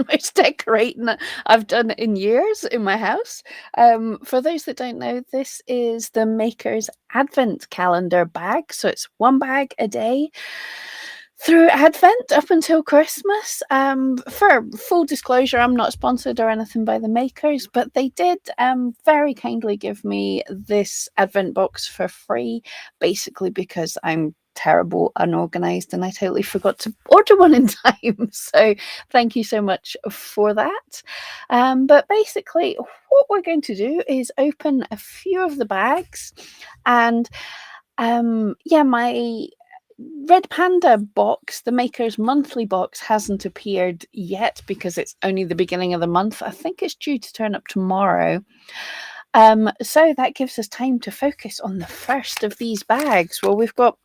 the most decorating I've done in years in my house. For those that don't know, this is the Maker's Advent Calendar bag. So it's one bag a day through Advent up until Christmas. For full disclosure, I'm not sponsored or anything by the makers, but they did very kindly give me this Advent box for free, basically because I'm terrible, unorganized, and I totally forgot to order one in time. So thank you so much for that. But basically, what we're going to do is open a few of the bags, and yeah, my Red Panda box, the Maker's monthly box, hasn't appeared yet because it's only the beginning of the month. I think it's due to turn up tomorrow. So that gives us time to focus on the first of these bags. Well,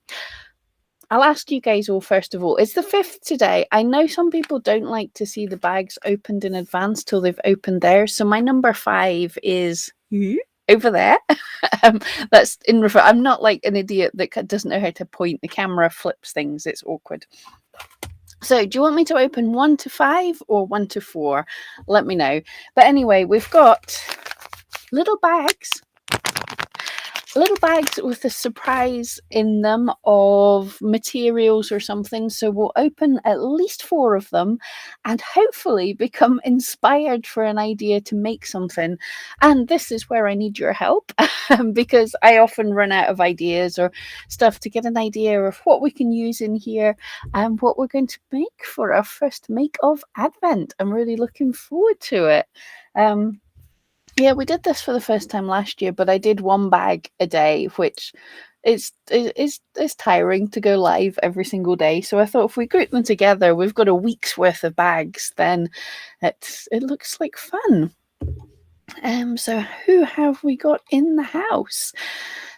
I'll ask you guys all first of all. It's the 5th today. I know some people don't like to see the bags opened in advance till they've opened theirs. So my number 5 is over there. That's in refer. I'm not like an idiot that doesn't know how to point. The camera flips things. It's awkward. So do you want me to open 1 to 5 or 1 to 4? Let me know. But anyway, we've got little bags with a surprise in them of materials or something. So we'll open at least 4 of them and hopefully become inspired for an idea to make something. And this is where I need your help because I often run out of ideas or stuff to get an idea of what we can use in here and what we're going to make for our first make of Advent. I'm really looking forward to it. Yeah, we did this for the first time last year, but I did one bag a day, which is tiring to go live every single day. So I thought if we group them together, we've got a week's worth of bags, then it looks like fun. So who have we got in the house?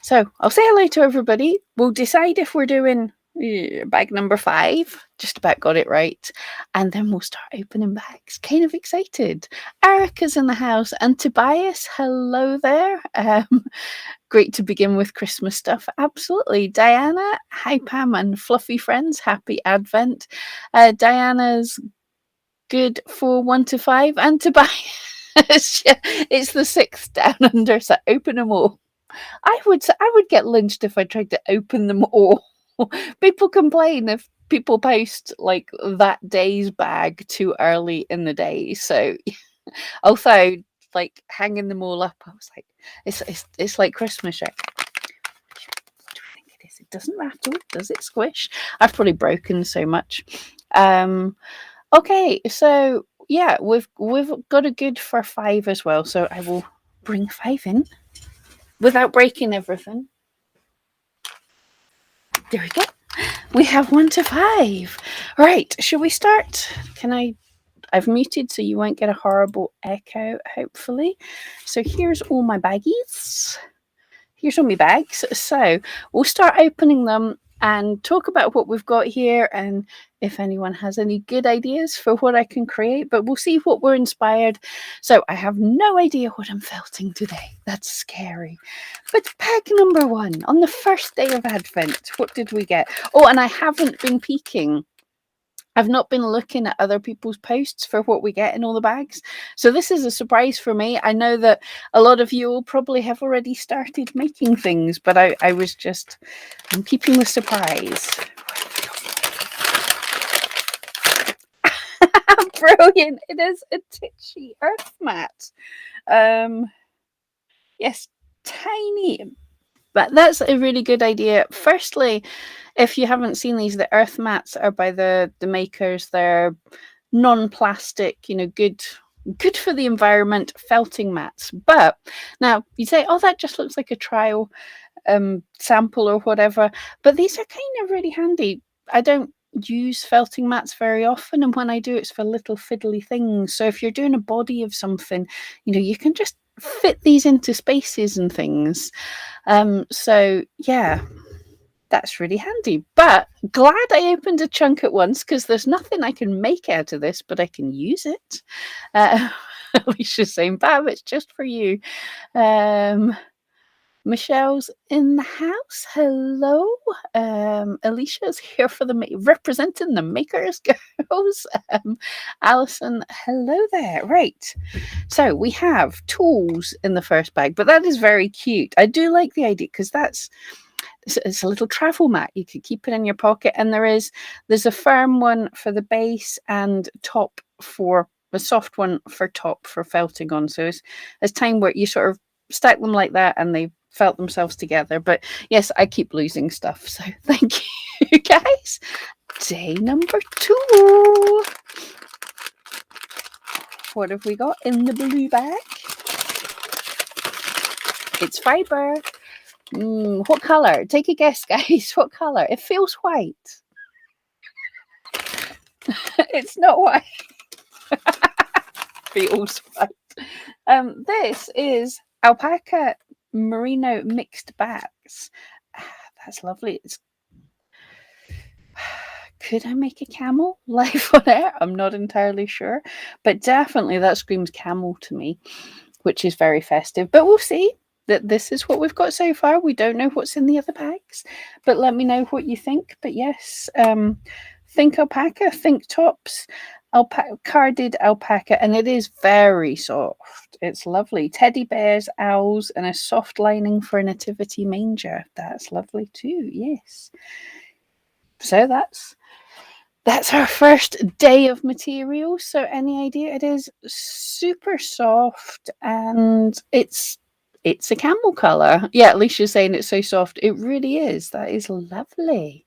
So I'll say hello to everybody. We'll decide if we're doing bag number 5. Just about got it right. And then we'll start opening bags. Kind of excited. Erica's in the house. And Tobias, hello there. Great to begin with Christmas stuff. Absolutely. Diana, hi Pam and fluffy friends. Happy Advent. Diana's good for 1 to 5. And Tobias, it's the 6th down under, so open them all. I would get lynched if I tried to open them all. People complain if people post like that day's bag too early in the day. So although like hanging them all up, I was like, it's like Christmas, right? What do you think it is? It doesn't rattle, does it squish? I've probably broken so much. Okay, so yeah, we've got a good for 5 as well. So I will bring 5 in without breaking everything. There we go. We have 1 to 5. Right, should we start? I've muted so you won't get a horrible echo, hopefully. So here's all my baggies. Here's all my bags. So we'll start opening them and talk about what we've got here and if anyone has any good ideas for what I can create, but we'll see what we're inspired. So I have no idea what I'm felting today. That's scary. But bag number 1, on the first day of Advent, what did we get? Oh, and I haven't been peeking. I've not been looking at other people's posts for what we get in all the bags. So this is a surprise for me. I know that a lot of you all probably have already started making things, but I'm keeping the surprise. Brilliant. It is a titchy earth mat. Yes, tiny. But that's a really good idea. Firstly, if you haven't seen these, the earth mats are by the makers. They're non-plastic, good for the environment, felting mats. But now you say, oh, that just looks like a trial sample or whatever. But these are kind of really handy. I don't use felting mats very often, and when I do, it's for little fiddly things. So if you're doing a body of something, you can just fit these into spaces and things. So yeah, that's really handy. But glad I opened a chunk at once because there's nothing I can make out of this, but I can use it. Alicia's saying, Bab, it's just for you. Michelle's in the house. Hello. Alicia's here for representing the Makers girls. Alison, hello there. Right. So we have tools in the first bag, but that is very cute. I do like the idea because it's a little travel mat. You could keep it in your pocket, and there's a firm one for the base and top for a soft one for top for felting on. So it's time where you sort of stack them like that and they felt themselves together. But yes, I keep losing stuff. So thank you guys. Day number 2. What have we got in the blue bag? It's fiber. What colour? Take a guess, guys. What colour? It feels white. It's not white. Feels white. This is alpaca merino mixed bags. That's lovely. Could I make a camel live on air? I'm not entirely sure, but definitely that screams camel to me, which is very festive. But we'll see. That this is what we've got so far. We don't know what's in the other bags, but let me know what you think. But yes, think alpaca, think tops, carded alpaca, and it is very soft. It's lovely. Teddy bears, owls, and a soft lining for a nativity manger. That's lovely too. Yes. So that's our first day of materials. So any idea? It is super soft, and it's a camel color. Yeah, Alicia's saying it's so soft. It really is. That is lovely.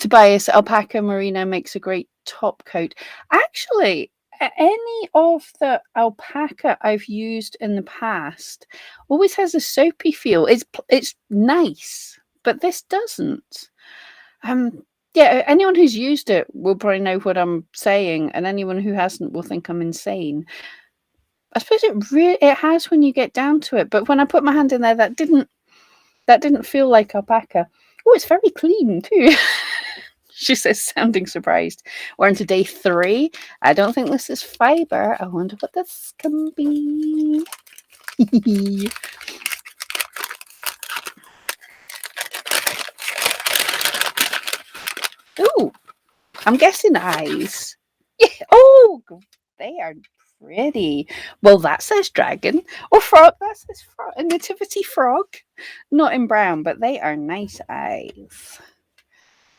Tobias, alpaca merino makes a great top coat. Actually, any of the alpaca I've used in the past always has a soapy feel. It's nice, but this doesn't. Yeah, anyone who's used it will probably know what I'm saying, and anyone who hasn't will think I'm insane. I suppose it has when you get down to it, but when I put my hand in there, that didn't feel like alpaca. Oh, it's very clean too. She says, sounding surprised. We're on to day 3. I don't think this is fiber. I wonder what this can be. Ooh, I'm guessing eyes. Yeah. Oh, they are pretty. Well, that says dragon or frog. That says frog, a nativity frog. Not in brown, but they are nice eyes.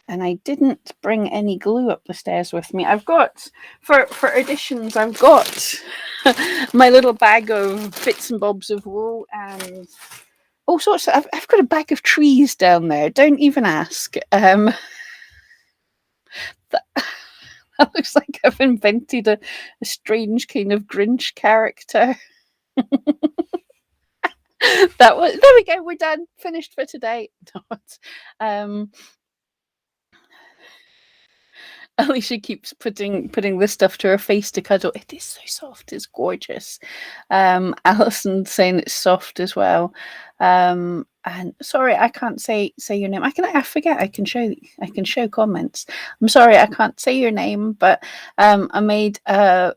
And I didn't bring any glue up the stairs with me. I've got, for additions, I've got my little bag of bits and bobs of wool and all sorts of, I've got a bag of trees down there. Don't even ask. That looks like I've invented a strange kind of Grinch character. There we go. We're done. Finished for today. Alicia keeps putting this stuff to her face to cuddle. It is so soft. It's gorgeous. Alison saying it's soft as well. And sorry, I can't say your name. I forget. I can show comments. I'm sorry, I can't say your name, but I made a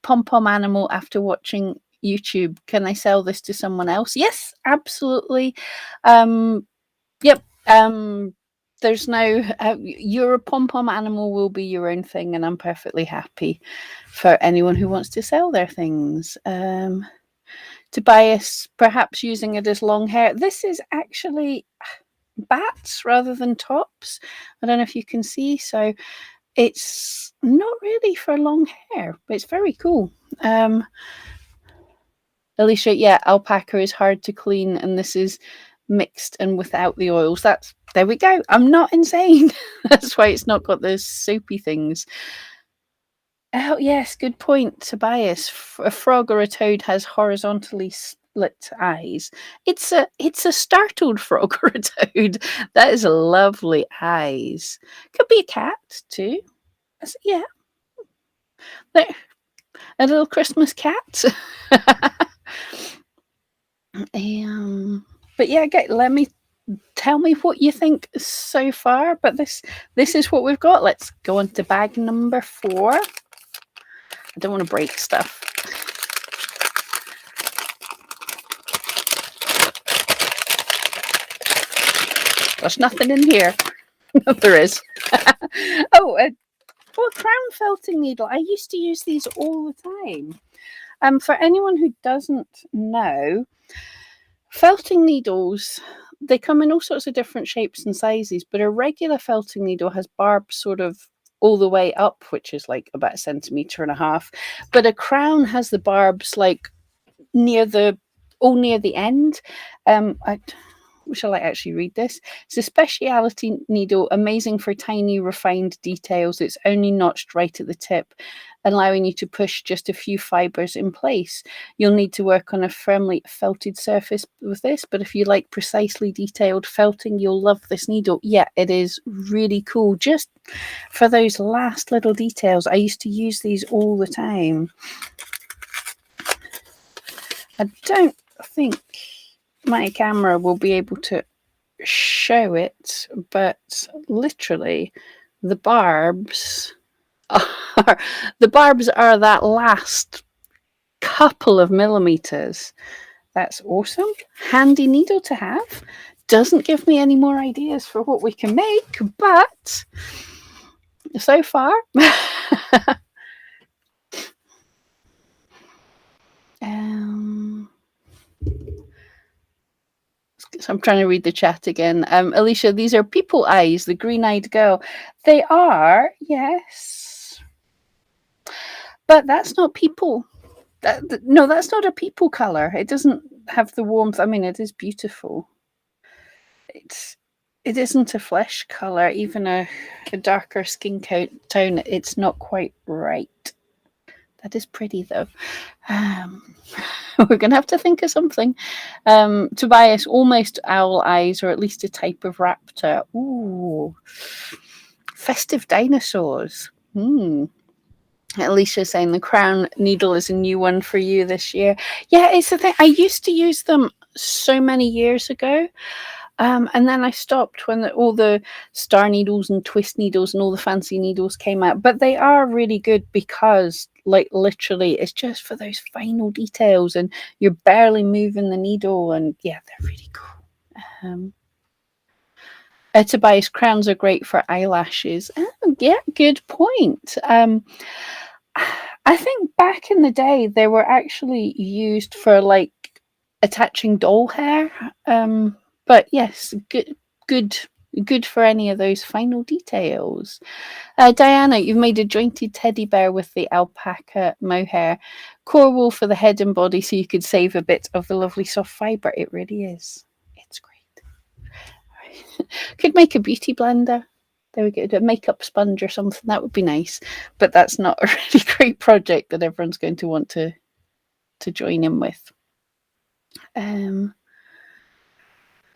pom-pom animal after watching YouTube. Can I sell this to someone else? Yes, absolutely. Yep. There's no your pom-pom animal will be your own thing, and I'm perfectly happy for anyone who wants to sell their things. Tobias, perhaps using it as long hair. This is actually bats rather than tops. I don't know if you can see, so it's not really for long hair, but it's very cool. Alicia, yeah, alpaca is hard to clean, and this is mixed and without the oils. There we go. I'm not insane. That's why it's not got those soapy things. Oh yes, good point, Tobias. A frog or a toad has horizontally split eyes. It's a startled frog or a toad. That is lovely eyes. Could be a cat too. Yeah. There, a little Christmas cat. But yeah, tell me what you think so far. But this is what we've got. Let's go on to bag number 4. I don't want to break stuff. There's nothing in here. No, there is. Oh, a crown felting needle. I used to use these all the time. For anyone who doesn't know, felting needles, they come in all sorts of different shapes and sizes, but a regular felting needle has barbs sort of all the way up, which is like about 1.5 centimeters. But a crown has the barbs like near the end. Shall I actually read this? It's a speciality needle, amazing for tiny, refined details. It's only notched right at the tip, allowing you to push just a few fibres in place. You'll need to work on a firmly felted surface with this, but if you like precisely detailed felting, you'll love this needle. Yeah, it is really cool. Just for those last little details, I used to use these all the time. I don't think my camera will be able to show it, but literally the barbs are that last couple of millimeters. That's awesome. Handy needle to have. Doesn't give me any more ideas for what we can make, but so far so I'm trying to read the chat again. Alicia, these are people eyes, the green-eyed girl. They are, yes. But that's not people. No, that's not a people colour. It doesn't have the warmth. I mean, it is beautiful. It isn't a flesh colour. Even a darker skin tone, it's not quite right. That is pretty, though. We're going to have to think of something. Tobias, almost owl eyes, or at least a type of raptor. Ooh. Festive dinosaurs. Alicia saying the crown needle is a new one for you this year. Yeah, it's the thing. I used to use them so many years ago. And then I stopped when all the star needles and twist needles and all the fancy needles came out. But they are really good because, like, literally, it's just for those final details and you're barely moving the needle. And yeah, they're really cool. Tobias, crowns are great for eyelashes. Oh, yeah, good point. I think back in the day, they were actually used for, like, attaching doll hair. But yes, good for any of those final details. Diana, you've made a jointed teddy bear with the alpaca mohair. Core wool for the head and body so you could save a bit of the lovely soft fibre. It really is. It's great. Could make a beauty blender. There we go. A makeup sponge or something. That would be nice. But that's not a really great project that everyone's going to want to join in with.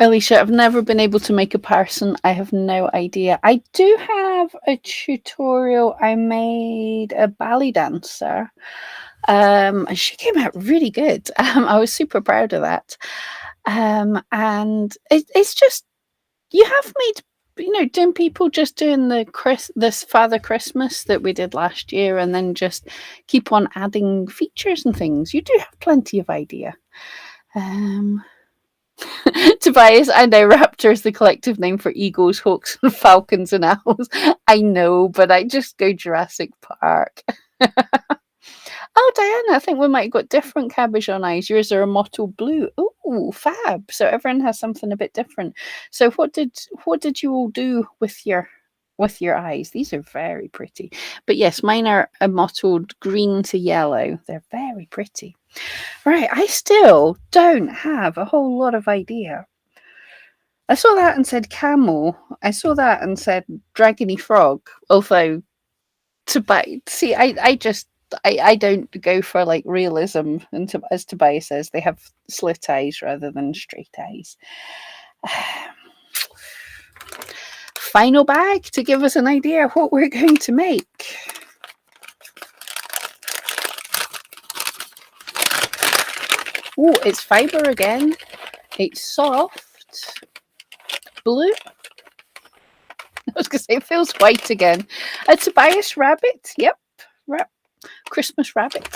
Alicia, I've never been able to make a person. I have no idea. I do have a tutorial. I made a ballet dancer. And she came out really good. I was super proud of that. And it's just, you have made, doing people just doing this Father Christmas that we did last year and then just keep on adding features and things. You do have plenty of idea. Tobias, I know raptor is the collective name for eagles, hawks, and falcons and owls. I know, but I just go Jurassic Park. Oh, Diana, I think we might have got different cabochon eyes. Yours are a mottled blue. Ooh, fab. So everyone has something a bit different. So what did you all do with your eyes? These are very pretty. But yes, mine are a mottled green to yellow. They're very pretty. Right, I still don't have a whole lot of idea. I saw that and said camel. I saw that and said dragony frog. Although, I don't go for like realism. And as Tobias says, they have slit eyes rather than straight eyes. Final bag to give us an idea of what we're going to make. Oh, it's fibre again. It's soft. Blue. I was going to say it feels white again. A Tobias rabbit. Yep. Christmas rabbit.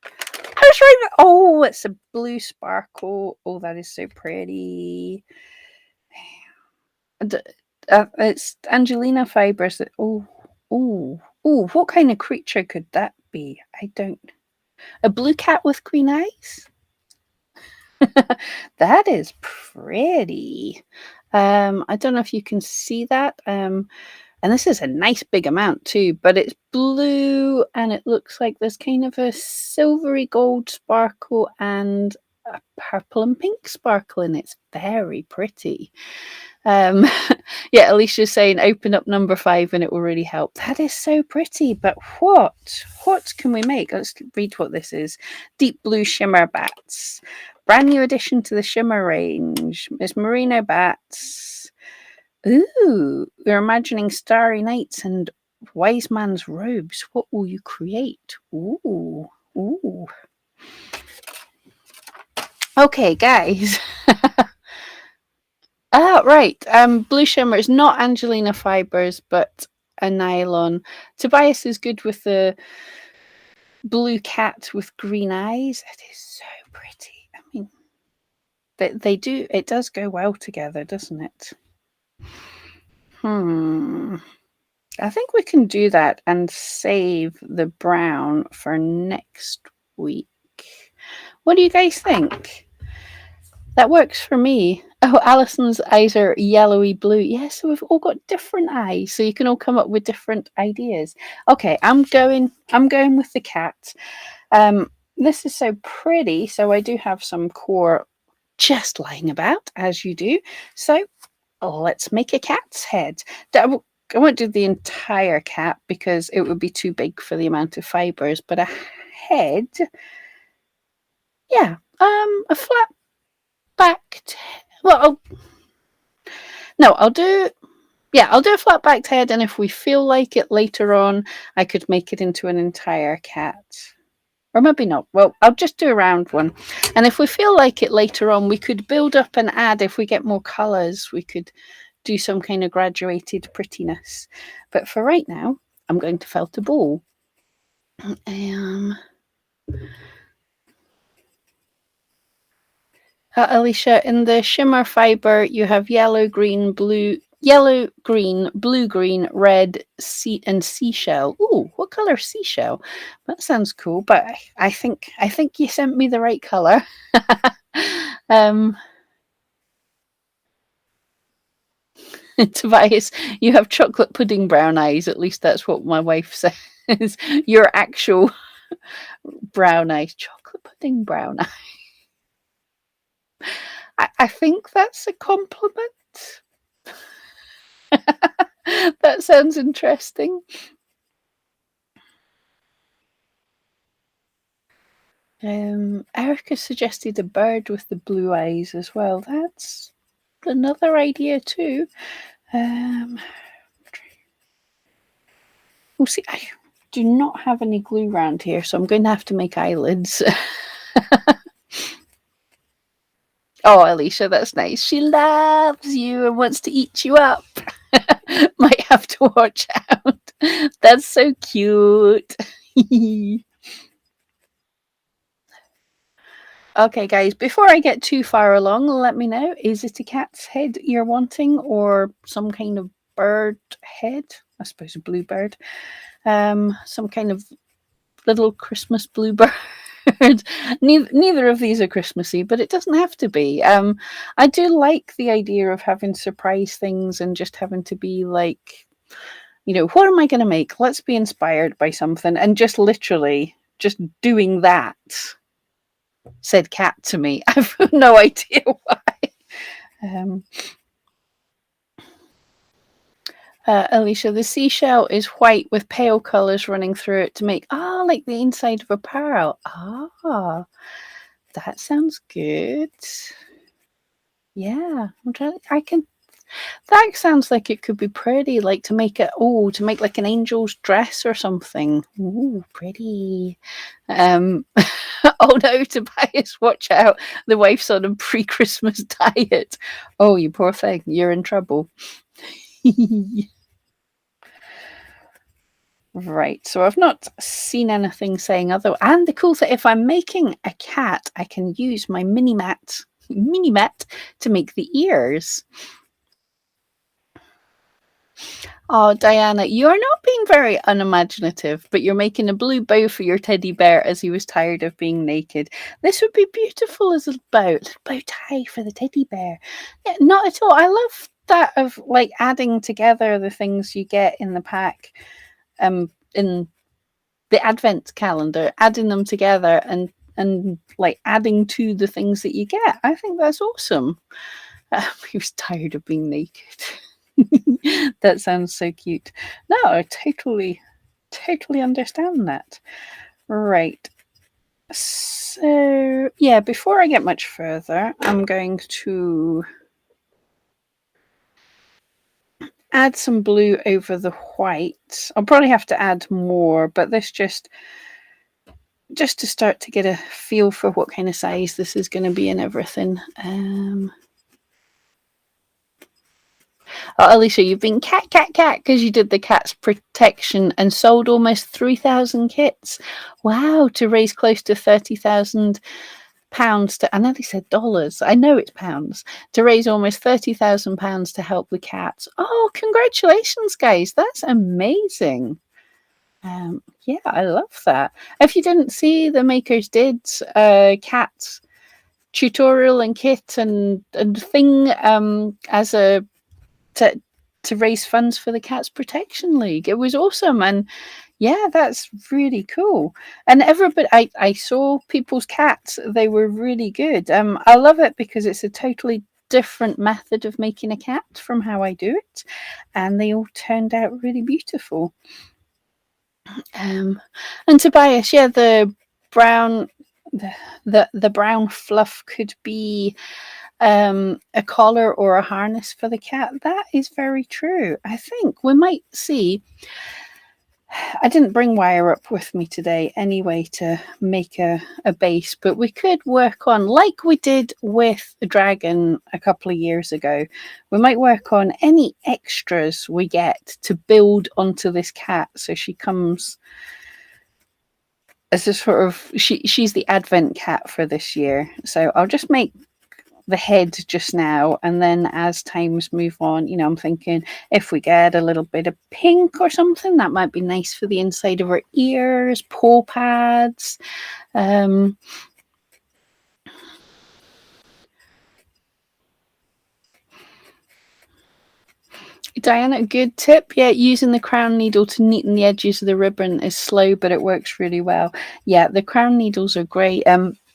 I was right. Oh, it's a blue sparkle. Oh, that is so pretty. It's Angelina fibers. What kind of creature could that be? I don't. A blue cat with green eyes? That is pretty. I don't know if you can see that. And this is a nice big amount too, but it's blue and it looks like there's kind of a silvery gold sparkle and a purple and pink sparkle in it. It's very pretty. Um, yeah, Alicia's saying open up number 5 and it will really help. That is so pretty, but what can we make? Let's read what this is. Deep blue shimmer bats. Brand new addition to the shimmer range. It's merino bats. Ooh, we're imagining starry nights and wise man's robes. What will you create? Ooh. Okay, guys. Right. Blue shimmer is not Angelina fibers, but a nylon. Tobias is good with the blue cat with green eyes. It is so pretty. I mean, they do. It does go well together, doesn't it? I think we can do that and save the brown for next week. What do you guys think? That works for me. Oh, Alison's eyes are yellowy blue. Yes, so we've all got different eyes, so you can all come up with different ideas. Okay, I'm going with the cat. This is so pretty, so I do have some core just lying about, as you do. So let's make a cat's head. I won't do the entire cat because it would be too big for the amount of fibers, but a head, yeah, a flat backed. Well, I'll do a flat backed head, and if we feel like it later on, I could make it into an entire cat. Or maybe not. Well, I'll just do a round one. And if we feel like it later on, we could build up and add, if we get more colours, we could do some kind of graduated prettiness. But for right now, I'm going to felt a ball. Alicia, in the shimmer fiber, you have yellow, green, blue, green, red, and seashell. Ooh, what color seashell? That sounds cool, but I think you sent me the right color. Tobias, you have chocolate pudding brown eyes. At least that's what my wife says. Your actual brown eyes, chocolate pudding brown eyes. I think that's a compliment. That sounds interesting. Erica suggested a bird with the blue eyes as well. That's another idea too. We'll see. I do not have any glue around here, so I'm going to have to make eyelids. Oh, Alicia, that's nice. She loves you and wants to eat you up. Might have to watch out. That's so cute. Okay, guys, before I get too far along, let me know, is it a cat's head you're wanting or some kind of bird head? I suppose a bluebird. Some kind of little Christmas bluebird. Neither of these are Christmassy, but it doesn't have to be. I do like the idea of having surprise things and just having to be like, what am I going to make? Let's be inspired by something, and just literally just doing that. Said cat to me. I've no idea why. Alicia, the seashell is white with pale colours running through it to make like the inside of a pearl. That sounds good. Yeah, I'm trying. That sounds like it could be pretty, like to make like an angel's dress or something. Ooh, pretty. Oh no, Tobias, watch out. The wife's on a pre-Christmas diet. Oh, you poor thing. You're in trouble. Right, so I've not seen anything saying other. And the cool thing, if I'm making a cat, I can use my mini mat to make the ears. Oh, Diana, you're not being very unimaginative, but you're making a blue bow for your teddy bear as he was tired of being naked. This would be beautiful as a bow tie for the teddy bear. Yeah, not at all. I love that of like adding together the things you get in the pack, in the advent calendar, adding them together and like adding to the things that you get. I think that's awesome. He was tired of being naked. That sounds so cute. No, I totally understand that. Right. So, yeah, before I get much further, I'm going to add some blue over the white. I'll probably have to add more, but this just to start to get a feel for what kind of size this is going to be and everything. Oh, Alicia, you've been cat because you did the cat's protection and sold almost 3,000 kits. Wow, to raise close to £30,000 to, I nearly said dollars, I know it's pounds, to raise almost £30,000 to help the cats. Oh, congratulations, guys. That's amazing. Yeah, I love that. If you didn't see, the makers did cat tutorial and kit and thing as a to raise funds for the Cats Protection League. It was awesome, and yeah, that's really cool. And everybody, I saw people's cats; they were really good. I love it because it's a totally different method of making a cat from how I do it, and they all turned out really beautiful. And Tobias, yeah, the brown, the brown fluff could be a collar or a harness for the cat. That is very true. I think we might see. I didn't bring wire up with me today anyway to make a base, but we could work on, like we did with the dragon a couple of years ago, we might work on any extras we get to build onto this cat so she comes as a sort of, she's the advent cat for this year. So I'll just make the head just now, and then as times move on, I'm thinking if we get a little bit of pink or something, that might be nice for the inside of her ears, paw pads. Diana, good tip. Yeah, using the crown needle to neaten the edges of the ribbon is slow, but it works really well. Yeah, the crown needles are great.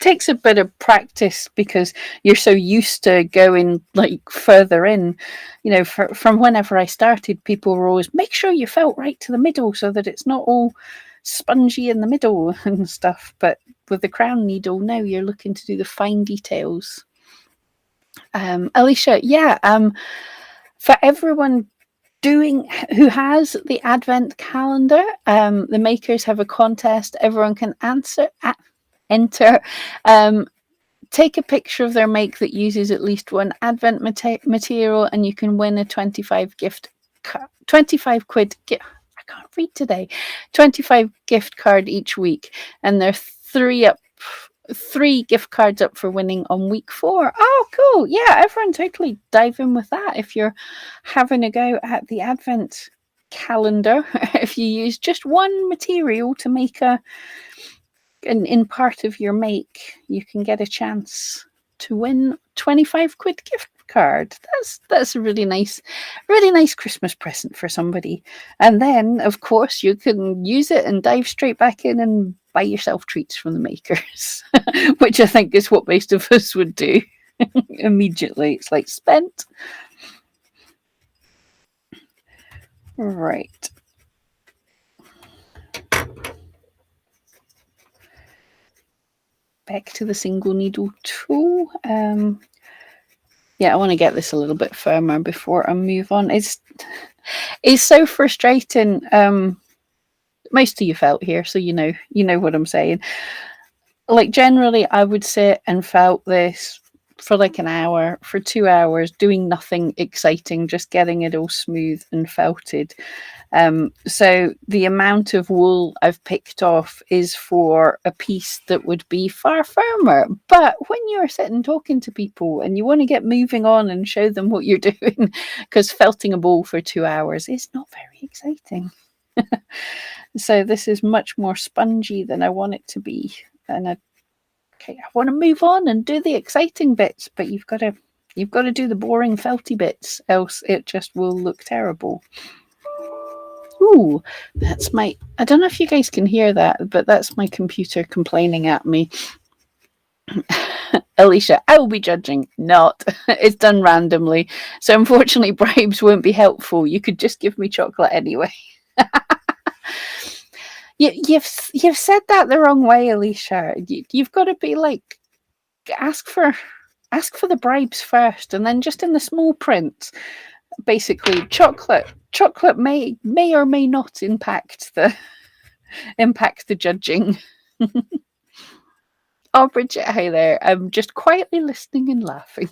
Takes a bit of practice because you're so used to going like further in. From whenever I started, people were always make sure you felt right to the middle so that it's not all spongy in the middle and stuff. But with the crown needle, now you're looking to do the fine details. Alicia, yeah. For everyone who has the advent calendar, the makers have a contest. Everyone can enter, take a picture of their make that uses at least one advent material, and you can win a 25 quid gift. I can't read today. 25 gift card each week, and there are three gift cards up for winning on week 4. Oh, cool. Yeah, everyone totally dive in with that if you're having a go at the advent calendar. If you use just one material to make in part of your make, you can get a chance to win 25 quid gift card. That's a really nice Christmas present for somebody. And then of course you can use it and dive straight back in and buy yourself treats from the makers, which I think is what most of us would do immediately. It's like spent. Right. Back to the single needle tool. Yeah, I want to get this a little bit firmer before I move on. It's so frustrating. Most of you felt here, so you know what I'm saying. Like generally, I would sit and felt this for like an hour, for 2 hours, doing nothing exciting, just getting it all smooth and felted. So the amount of wool I've picked off is for a piece that would be far firmer. But when you're sitting talking to people and you want to get moving on and show them what you're doing, because felting a ball for 2 hours is not very exciting. So this is much more spongy than I want it to be. And I want to move on and do the exciting bits, but you've got to do the boring felty bits, else it just will look terrible. Ooh, I don't know if you guys can hear that, but that's my computer complaining at me. Alicia, I will be judging. Not. It's done randomly. So unfortunately, bribes won't be helpful. You could just give me chocolate anyway. You've said that the wrong way, Alicia. You've got to be like, ask for the bribes first, and then just in the small print, basically, chocolate may or may not impact the judging. Oh, Bridget, hi there. I'm just quietly listening and laughing.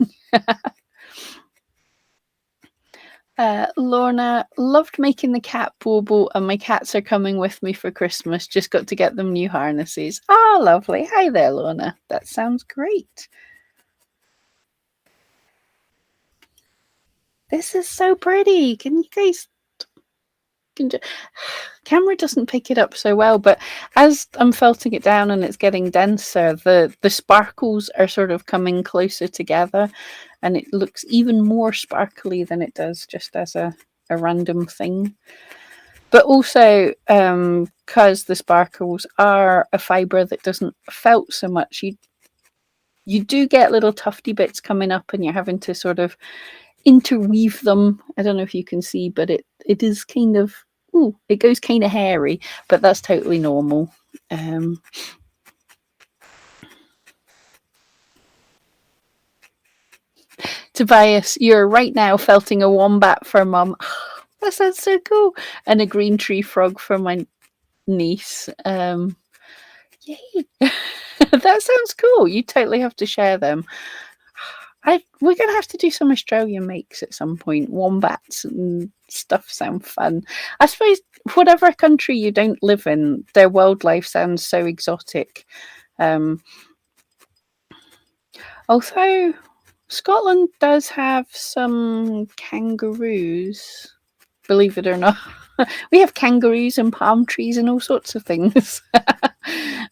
Lorna, loved making the cat bauble, and my cats are coming with me for Christmas. Just got to get them new harnesses. Oh, lovely. Hi there, Lorna. That sounds great. This is so pretty. Can you guys... Camera doesn't pick it up so well, but as I'm felting it down and it's getting denser, the sparkles are sort of coming closer together, and it looks even more sparkly than it does just as a random thing. But also, because the sparkles are a fibre that doesn't felt so much, you do get little tufty bits coming up, and you're having to sort of interweave them. I don't know if you can see, but it is kind of, it goes kind of hairy, but that's totally normal. Tobias, you're right now felting a wombat for Mum. That sounds so cool. And a green tree frog for my niece. Yay. That sounds cool. You totally have to share them. We're going to have to do some Australian makes at some point. Wombats and stuff sound fun. I suppose whatever country you don't live in, their wildlife sounds so exotic. Although Scotland does have some kangaroos, believe it or not. We have kangaroos and palm trees and all sorts of things.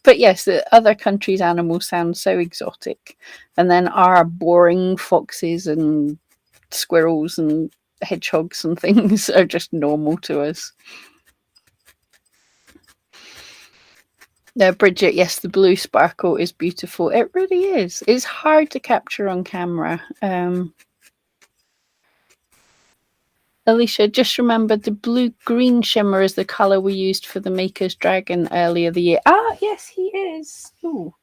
But yes, the other countries' animals sound so exotic. And then our boring foxes and squirrels and hedgehogs and things are just normal to us. Bridget, yes, the blue sparkle is beautiful. It really is. It's hard to capture on camera. Alicia, just remember the blue-green shimmer is the colour we used for the Maker's Dragon earlier the year. Ah, yes, he is. Ooh.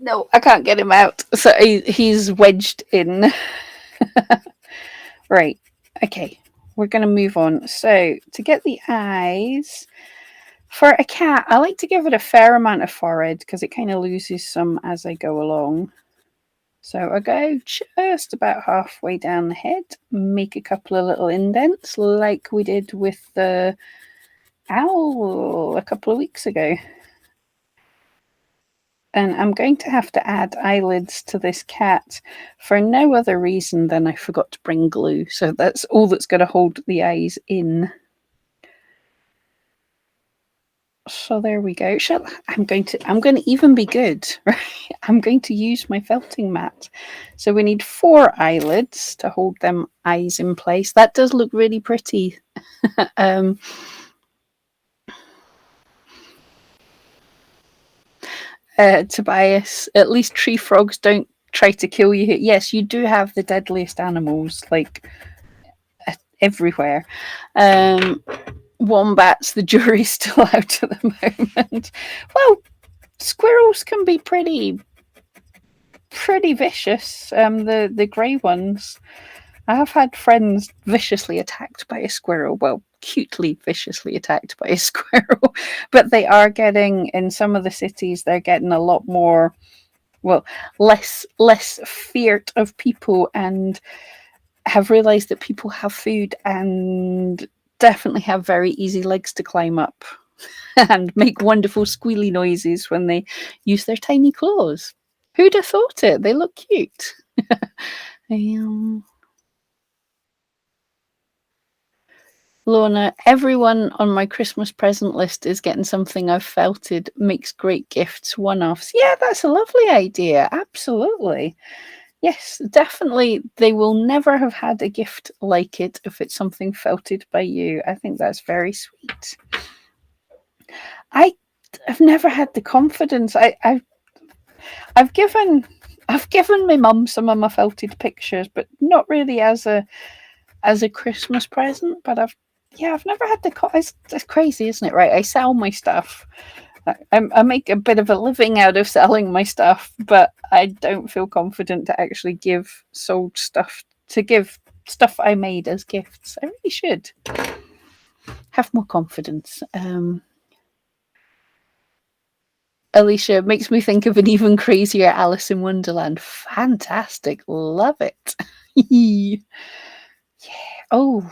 No, I can't get him out. So he's wedged in. Right. Okay. We're going to move on. So to get the eyes, for a cat, I like to give it a fair amount of forehead because it kind of loses some as I go along. So I go just about halfway down the head, make a couple of little indents like we did with the owl a couple of weeks ago. And I'm going to have to add eyelids to this cat for no other reason than I forgot to bring glue. So that's all that's going to hold the eyes in. So there we go. I'm going to even be good, right? I'm going to use my felting mat. So we need 4 eyelids to hold them eyes in place. That does look really pretty. Tobias, at least tree frogs don't try to kill you. Yes, you do have the deadliest animals, like everywhere. Wombats, the jury's still out at the moment. Well, squirrels can be pretty vicious. The grey ones. I have had friends viciously attacked by a squirrel. Well, cutely viciously attacked by a squirrel. But they are getting, in some of the cities, they're getting a lot more, well, less feared of people, and have realized that people have food and definitely have very easy legs to climb up and make wonderful squealy noises when they use their tiny claws. Who'd have thought it? They look cute. um, Lorna, everyone on my Christmas present list is getting something I've felted, makes great gifts, one offs. Yeah, that's a lovely idea. Absolutely. Yes, definitely. They will never have had a gift like it if it's something felted by you. I think that's very sweet. I have never had the confidence. I've given my mum some of my felted pictures, but not really as a Christmas present. But I've never had the. It's crazy, isn't it? Right, I sell my stuff. I make a bit of a living out of selling my stuff, but I don't feel confident to actually give sold stuff to give stuff I made as gifts. I really should have more confidence. Alicia makes me think of an even crazier Alice in Wonderland. Fantastic, love it. Yeah. Oh,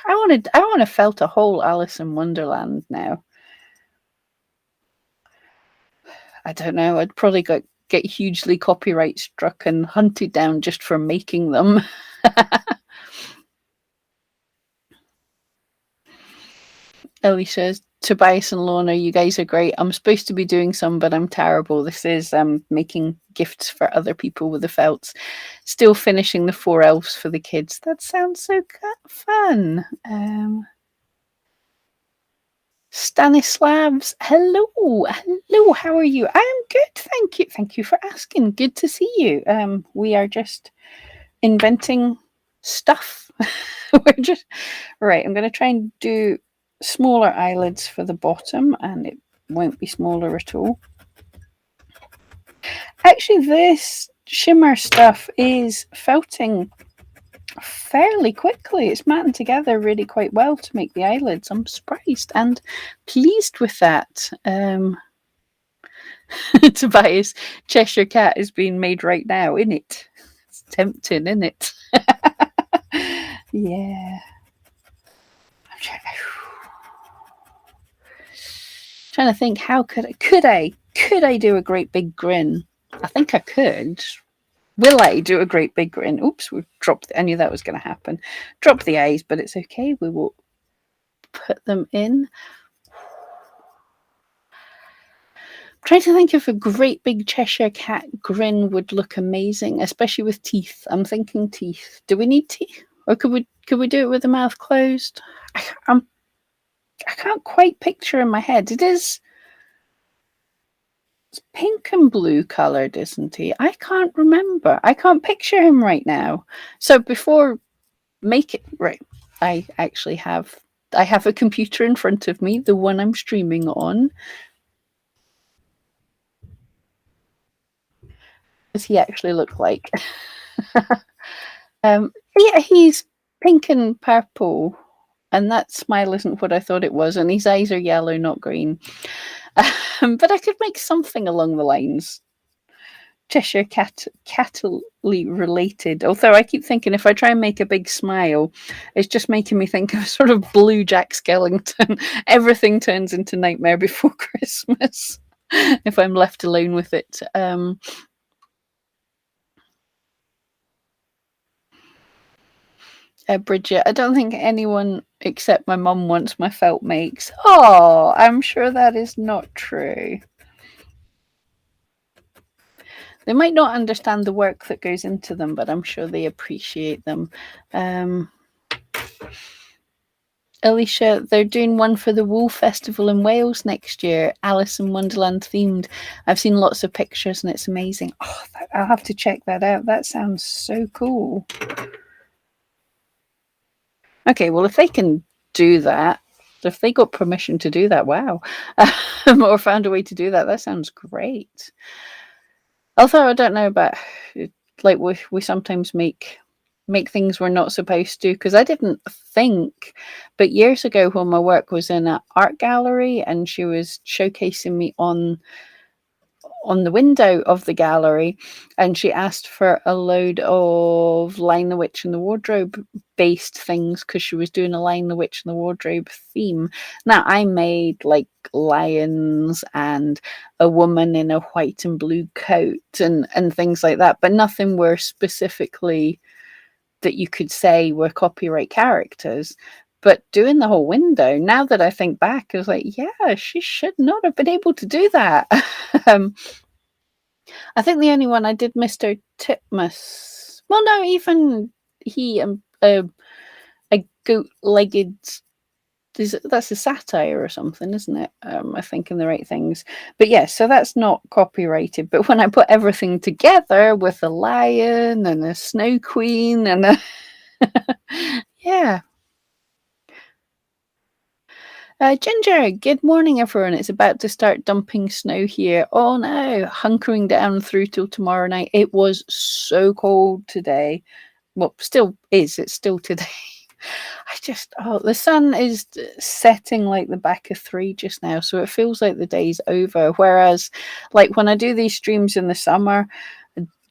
I want to felt a whole Alice in Wonderland now. I don't know. I'd probably get hugely copyright struck and hunted down just for making them. Alicia, Tobias and Lorna, you guys are great. I'm supposed to be doing some, but I'm terrible. This is making gifts for other people with the felts. Still finishing the 4 elves for the kids. That sounds so fun. Stanislavs, hello, hello. How are you? I am good, thank you. Thank you for asking. Good to see you. We are just inventing stuff. We're just right. I'm going to try and do smaller eyelids for the bottom, and it won't be smaller at all. Actually, this shimmer stuff is felting fairly quickly. It's matting together really quite well to make the eyelids. I'm surprised and pleased with that. Tobias, Cheshire Cat is being made right now, isn't it? It's tempting, isn't it? Yeah. I'm trying to think, how could I do a great big grin? I think I could. Will I do a great big grin? Oops, we've dropped. I knew that was going to happen. Drop the eyes, but it's okay. We will put them in. I'm trying to think if a great big Cheshire Cat grin would look amazing, especially with teeth. I'm thinking teeth. Do we need teeth, or could we do it with the mouth closed? I can't quite picture in my head. It's pink and blue coloured, isn't he? I can't remember. I can't picture him right now. So before make it right, I have a computer in front of me, the one I'm streaming on. What does he actually look like? Yeah, he's pink and purple, and that smile isn't what I thought it was, and his eyes are yellow, not green. But I could make something along the lines Cheshire Catly related. Although I keep thinking if I try and make a big smile, it's just making me think of sort of blue Jack Skellington. Everything turns into Nightmare Before Christmas if I'm left alone with it. Bridget, I don't think anyone except my mum wants my felt makes. Oh, I'm sure that is not true. They might not understand the work that goes into them, but I'm sure they appreciate them. Alicia, they're doing one for the Wool Festival in Wales next year, Alice in Wonderland themed. I've seen lots of pictures and it's amazing. Oh, I'll have to check that out. That sounds so cool. Okay, well, if they can do that, if they got permission to do that, wow. Or found a way to do that, that sounds great. Although I don't know about, like, we sometimes make things we're not supposed to, because I didn't think, but years ago when my work was in an art gallery and she was showcasing me on on the window of the gallery, and she asked for a load of Lion the Witch and the Wardrobe based things because she was doing a Lion the Witch and the Wardrobe theme. Now I made like lions and a woman in a white and blue coat and things like that, but nothing were specifically that you could say were copyright characters. But doing the whole window, now that I think back, I was like, yeah, she should not have been able to do that. um, I think the only one I did Mr. Titmus. Well, no, even he a goat-legged. That's a satire or something, isn't it? I thinking the right things. But yeah, so that's not copyrighted. But when I put everything together with a lion and a snow queen and a yeah. Ginger, good morning, everyone. It's about to start dumping snow here. Oh no, hunkering down through till tomorrow night. It was so cold today. Well, still is. It's still today. The sun is setting like the back of 3 just now, so it feels like the day's over. Whereas, like when I do these streams in the summer,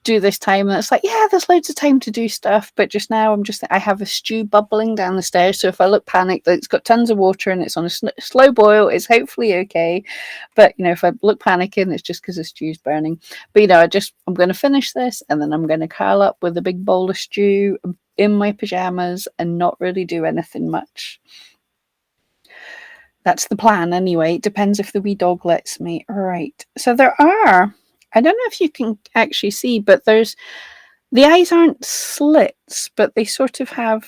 do this time and it's like, yeah, there's loads of time to do stuff, but just now I have a stew bubbling down the stairs, so if I look panicked, it's got tons of water and it's on a slow boil, it's hopefully okay. But if I look panicking, it's just because the stew's burning. But I'm going to finish this and then I'm going to curl up with a big bowl of stew in my pajamas and not really do anything much. That's the plan anyway. It depends if the wee dog lets me. Right, so I don't know if you can actually see, but the eyes aren't slits, but they sort of have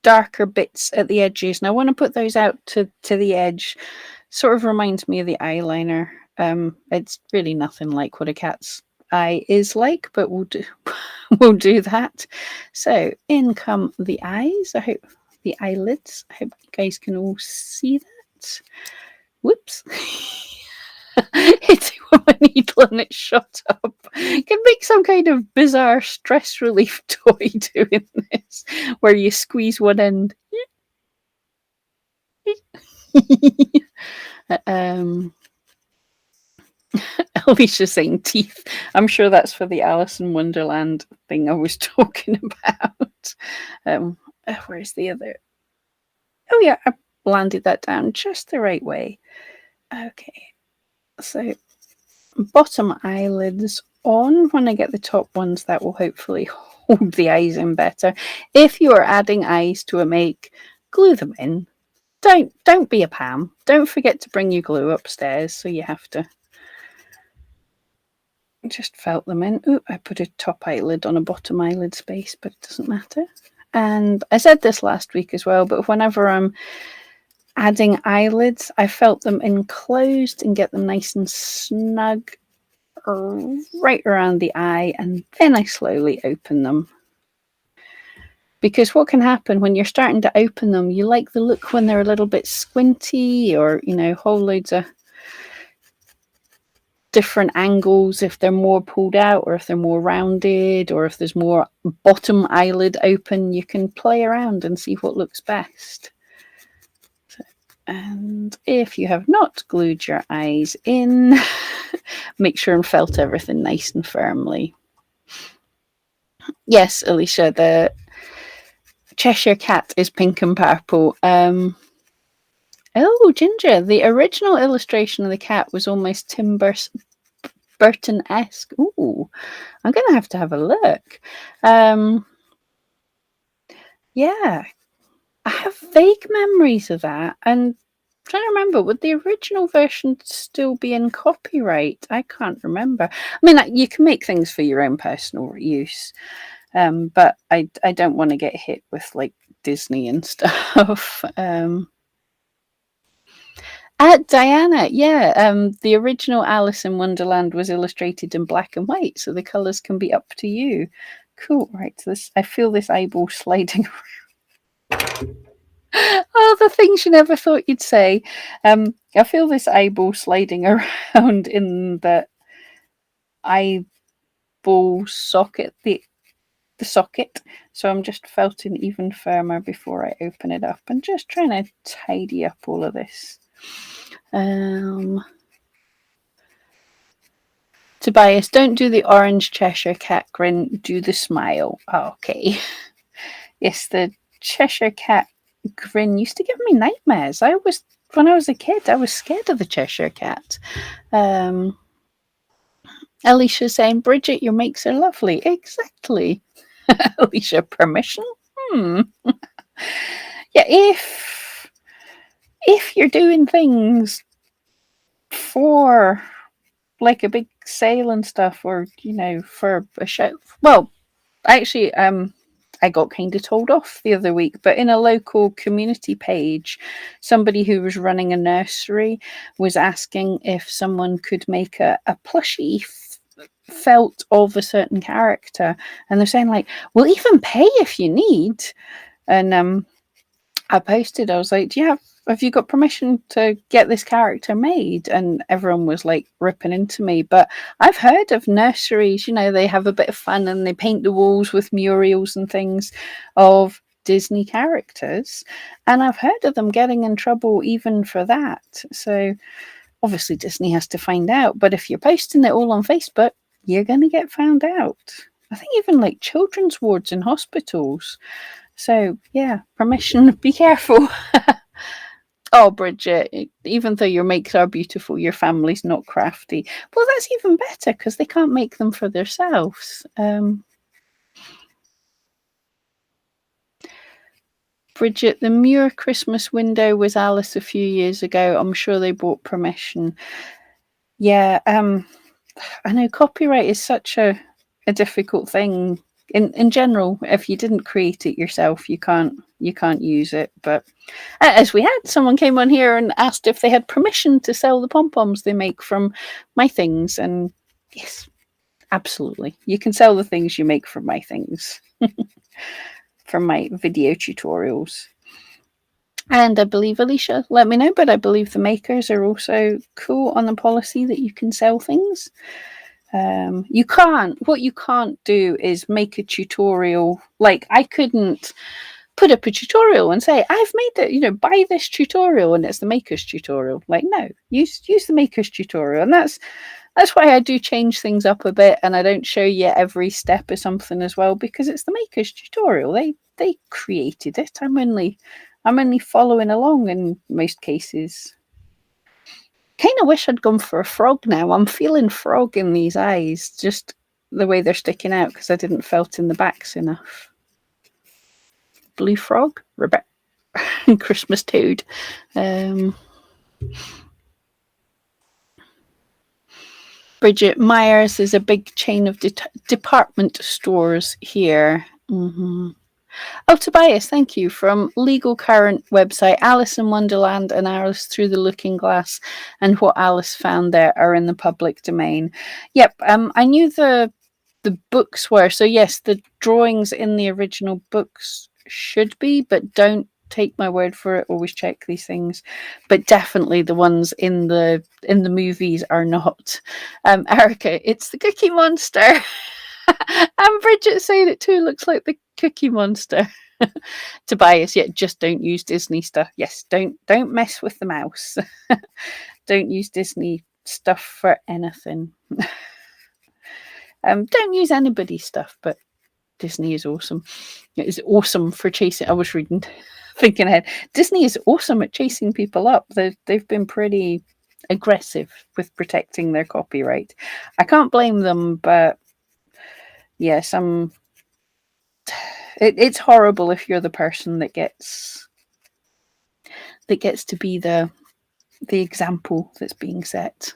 darker bits at the edges. And I want to put those out to the edge. Sort of reminds me of the eyeliner. It's really nothing like what a cat's eye is like, but we'll do that. So in come the eyes. I hope the eyelids. I hope you guys can all see that. Whoops. Hitting with a needle and it shot up. Can make some kind of bizarre stress relief toy doing this, where you squeeze one end. Alicia's saying teeth. I'm sure that's for the Alice in Wonderland thing I was talking about. Where's the other? Oh yeah, I landed that down just the right way. Okay, so bottom eyelids on. When I get the top ones, that will hopefully hold the eyes in better. If you are adding eyes to a make, glue them in. Don't be a Pam. Don't forget to bring your glue upstairs, so you have to just felt them in. Ooh, I put a top eyelid on a bottom eyelid space, but it doesn't matter. And I said this last week as well, but whenever I'm adding eyelids, I felt them enclosed and get them nice and snug right around the eye, and then I slowly open them. Because what can happen when you're starting to open them, you like the look when they're a little bit squinty, or whole loads of different angles, if they're more pulled out or if they're more rounded or if there's more bottom eyelid open. You can play around and see what looks best. And if you have not glued your eyes in, make sure and felt everything nice and firmly. Yes, Alicia, the Cheshire Cat is pink and purple. Oh, Ginger, the original illustration of the cat was almost Tim Burton-esque. Ooh, I'm going to have a look. Yeah, I have vague memories of that. And trying to remember, would the original version still be in copyright? I can't remember. I mean, you can make things for your own personal use, but I don't want to get hit with like Disney and stuff. Diana, yeah, the original Alice in Wonderland was illustrated in black and white, so the colours can be up to you. Cool, right? So I feel this eyeball sliding around. Oh, the things you never thought you'd say. I feel this eyeball sliding around in the eyeball socket, the socket. So I'm just felting even firmer before I open it up and just trying to tidy up all of this. Tobias, don't do the orange Cheshire Cat grin, do the smile. Oh, okay. Yes, the Cheshire Cat grin used to give me nightmares. When I was a kid, I was scared of the Cheshire Cat. Alicia saying, Bridget, your makes are lovely. Exactly. Alicia, permission? Yeah, if you're doing things for like a big sale and stuff, or for a show. Well, actually, I got kind of told off the other week, but in a local community page, somebody who was running a nursery was asking if someone could make a plushie felt of a certain character, and they're saying like, "We'll even pay if you need." And I posted, I was like, have you got permission to get this character made? And everyone was like ripping into me. But I've heard of nurseries, they have a bit of fun and they paint the walls with murals and things of Disney characters. And I've heard of them getting in trouble even for that. So obviously Disney has to find out. But if you're posting it all on Facebook, you're going to get found out. I think even like children's wards in hospitals. So, yeah, permission, be careful. Oh, Bridget, even though your makes are beautiful, your family's not crafty. Well, that's even better because they can't make them for themselves. Bridget, the Muir Christmas window was Alice a few years ago. I'm sure they bought permission. Yeah, I know copyright is such a difficult thing in general. If you didn't create it yourself, you can't use it. But as we had, someone came on here and asked if they had permission to sell the pom-poms they make from my things, and yes, absolutely, you can sell the things you make from my things. From my video tutorials. And I believe, Alicia, let me know, but I believe the makers are also cool on the policy that you can sell things. What you can't do is make a tutorial. Like, I couldn't put up a tutorial and say, I've made it, buy this tutorial, and it's the maker's tutorial. Like, no, use the maker's tutorial. And that's why I do change things up a bit, and I don't show you every step of something as well, because it's the maker's tutorial. They created it. I'm only following along in most cases. Kind of wish I'd gone for a frog now. I'm feeling frog in these eyes, just the way they're sticking out because I didn't felt in the backs enough. Blue frog, Rebecca, Christmas toad. Bridget, Myers is a big chain of department stores here. Mm-hmm. Oh, Tobias, thank you. From Legal Current website, Alice in Wonderland and Alice Through the Looking Glass and What Alice Found There are in the public domain. Yep, I knew the books were. So yes, the drawings in the original books should be, but don't take my word for it. Always check these things. But definitely the ones in the movies are not. Erica, it's the Cookie Monster. And Bridget saying it too, looks like the Cookie Monster. Tobias, yeah, just don't use Disney stuff. Yes, don't mess with the mouse. Don't use Disney stuff for anything. Don't use anybody's stuff, but Disney is awesome. It is awesome for chasing. I was reading, thinking ahead. Disney is awesome at chasing people up. They've been pretty aggressive with protecting their copyright. I can't blame them, but yeah, it's horrible if you're the person that gets to be the example that's being set.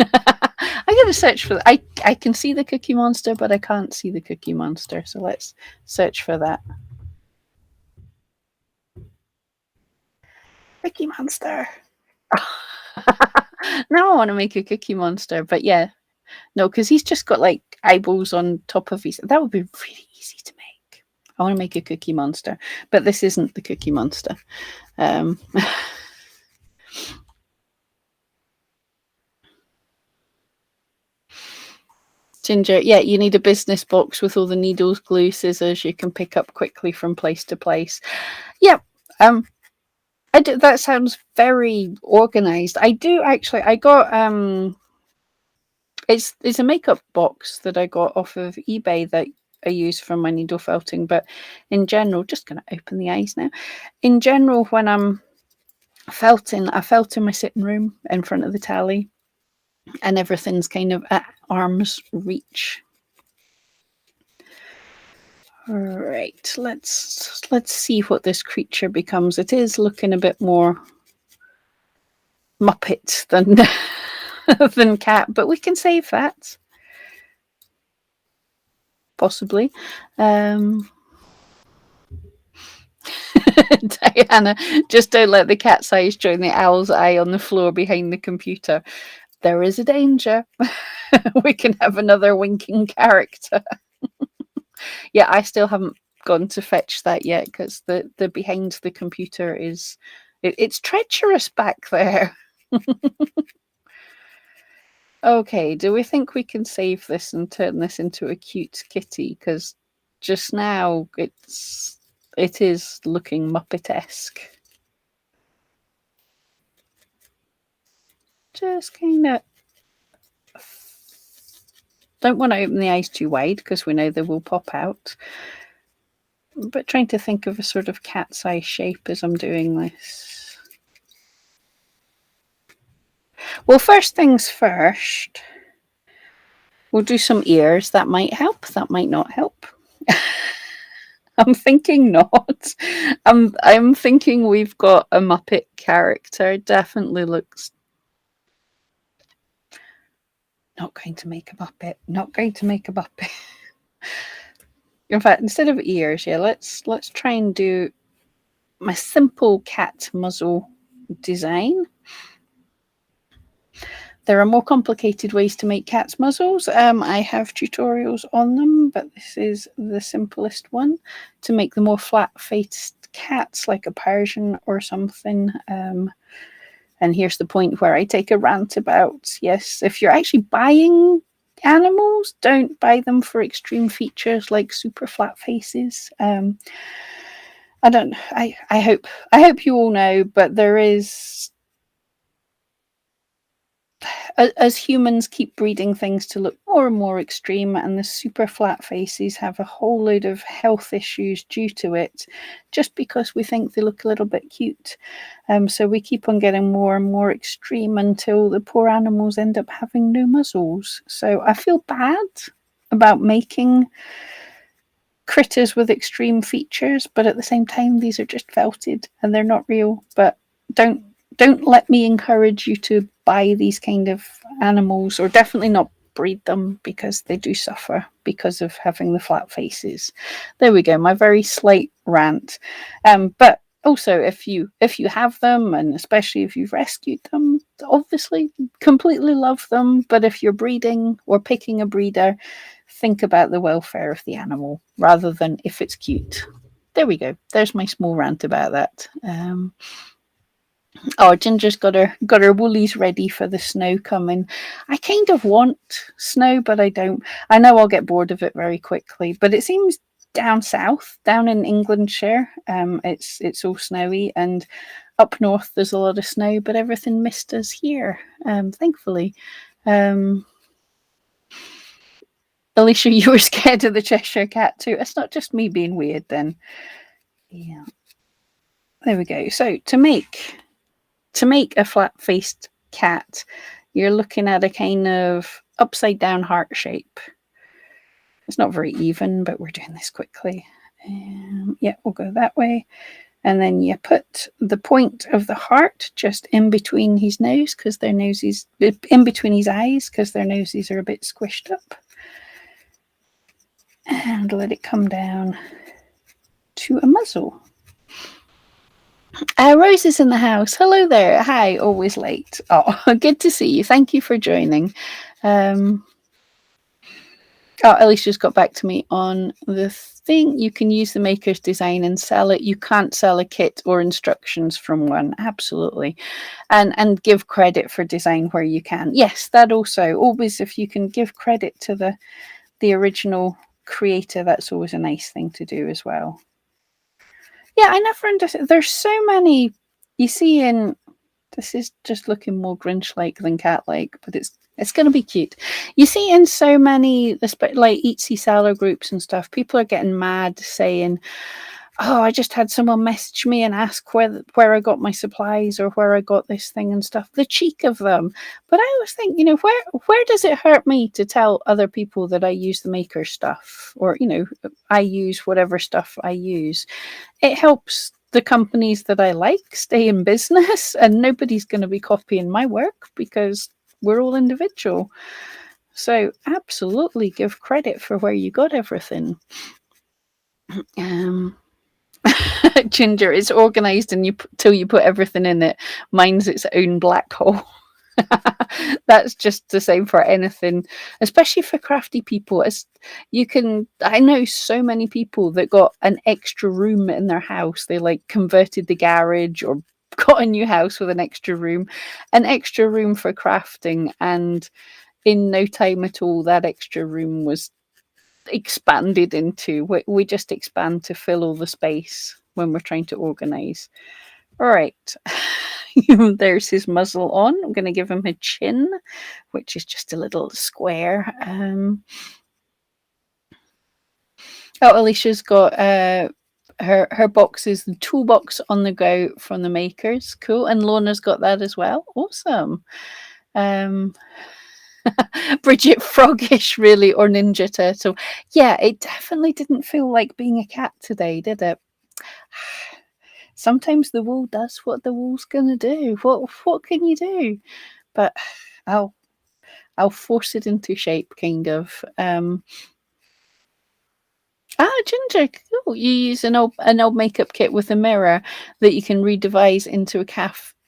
I'm going to search for that. I can see the Cookie Monster, but I can't see the Cookie Monster. So let's search for that. Cookie Monster. Now I want to make a Cookie Monster, but yeah, no, because he's just got like eyeballs on top of his. That would be really easy to make. I want to make a Cookie Monster, but this isn't the Cookie Monster. Ginger, yeah, you need a business box with all the needles, glue, scissors you can pick up quickly from place to place. Yeah, that sounds very organized. I do actually. I got It's a makeup box that I got off of eBay that I use for my needle felting. But in general, just going to open the eyes now. In general, when I'm felting, I felt in my sitting room in front of the tally, and everything's kind of at arm's reach. All right, let's see what this creature becomes. It is looking a bit more Muppet than than cat, but we can save that. Possibly. Diana, just don't let the cat's eyes join the owl's eye on the floor behind the computer. There is a danger. We can have another winking character. Yeah, I still haven't gone to fetch that yet because the behind the computer is it's treacherous back there. Okay, do we think we can save this and turn this into a cute kitty? Because just now it is looking Muppet-esque. Just kind of don't want to open the eyes too wide because we know they will pop out. But trying to think of a sort of cat's eye shape as I'm doing this. Well, first things first, we'll do some ears. That might help. That might not help. I'm thinking not. I'm thinking we've got a Muppet character. Definitely looks. Not going to make a Muppet. Not going to make a Muppet. In fact, instead of ears, yeah, let's try and do my simple cat muzzle design. There are more complicated ways to make cat's muzzles. I have tutorials on them, but this is the simplest one to make the more flat-faced cats like a Persian or something. And here's the point where I take a rant about, yes, if you're actually buying animals, don't buy them for extreme features like super flat faces. I hope you all know, but there is, as humans keep breeding things to look more and more extreme, and the super flat faces have a whole load of health issues due to it, just because we think they look a little bit cute. So we keep on getting more and more extreme until the poor animals end up having no muzzles. So I feel bad about making critters with extreme features, but at the same time, these are just felted and they're not real. But don't let me encourage you to buy these kind of animals, or definitely not breed them, because they do suffer because of having the flat faces. There we go, my very slight rant. But also, if you have them, and especially if you've rescued them, obviously completely love them. But if you're breeding or picking a breeder, think about the welfare of the animal rather than if it's cute. There we go. There's my small rant about that. Oh, Ginger's got her woolies ready for the snow coming. I kind of want snow, but I don't. I know I'll get bored of it very quickly. But it seems down south, down in Englandshire, it's all snowy, and up north there's a lot of snow, but everything missed us here, thankfully. Alicia, you were scared of the Cheshire Cat too. It's not just me being weird then. Yeah. There we go. So to make a flat-faced cat, you're looking at a kind of upside down heart shape. It's not very even, but we're doing this quickly. Yeah, we'll go that way. And then you put the point of the heart just in between his nose, because their noses, in between his eyes, because their noses are a bit squished up. And let it come down to a muzzle. Rose is in the house. Hello there. Hi, always late. Oh, good to see you. Thank you for joining. Alicia's got back to me on the thing. You can use the maker's design and sell it. You can't sell a kit or instructions from one. Absolutely. And give credit for design where you can. Yes, that also. Always, if you can give credit to the original creator, that's always a nice thing to do as well. Yeah, I never understand. There's so many you see in. This is just looking more Grinch-like than cat-like, but It's going to be cute. You see, in so many like Etsy seller groups and stuff, people are getting mad saying, "Oh, I just had someone message me and ask where I got my supplies or where I got this thing and stuff." The cheek of them! But I always think, where does it hurt me to tell other people that I use the maker stuff, or I use whatever stuff I use? It helps the companies that I like stay in business, and nobody's going to be copying my work because we're all individual. So absolutely give credit for where you got everything. Um, Ginger, it's organized and till you put everything in it. Mine's its own black hole. That's just the same for anything, especially for crafty people. I know so many people that got an extra room in their house. They like converted the garage or got a new house with an extra room for crafting, and in no time at all that extra room was expanded into. We just expand to fill all the space when we're trying to organize. All right. There's his muzzle on. I'm going to give him a chin, which is just a little square. Alicia's got her boxes, the toolbox on the go from the makers. Cool. And Lorna's got that as well. Awesome. Bridget, froggish, really, or Ninja Turtle. Yeah, it definitely didn't feel like being a cat today, did it? Sometimes the wool does what the wool's gonna do. What can you do? But I'll force it into shape, kind of. Ginger, cool. You use an old makeup kit with a mirror that you can redevise into a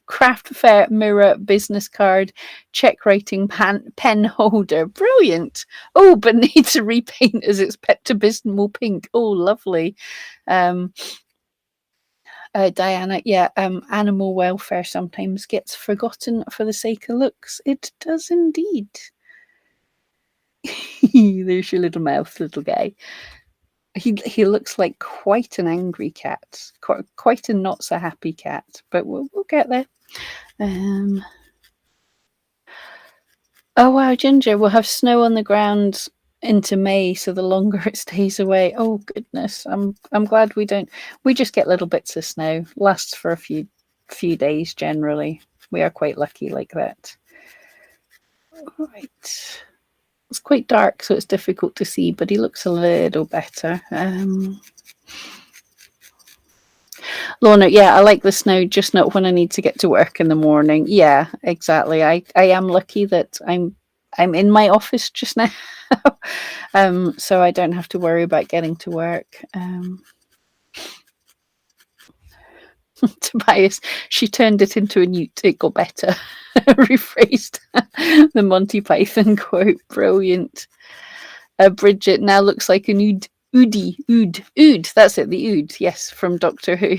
craft fair mirror, business card, check writing pen holder. Brilliant. Oh, but needs a repaint as its baptismal pink. Oh, lovely. Diana, yeah, animal welfare sometimes gets forgotten for the sake of looks. It does indeed. There's your little mouth, little guy. He looks like quite an angry cat, quite a not so happy cat, but we'll get there. Oh wow, Ginger, we'll have snow on the ground into May, so the longer it stays away. Oh goodness, I'm glad we don't. We just get little bits of snow. Lasts for a few days generally. We are quite lucky like that. All right. It's quite dark, so it's difficult to see, but he looks a little better. Lorna, yeah, I like the snow, just not when I need to get to work in the morning. Yeah, exactly. I am lucky that I'm in my office just now, so I don't have to worry about getting to work. Tobias, she turned it into a newt. It got better. Rephrased the Monty Python quote. Brilliant. Bridget now looks like an ood. That's it, the ood. Yes, from Doctor Who.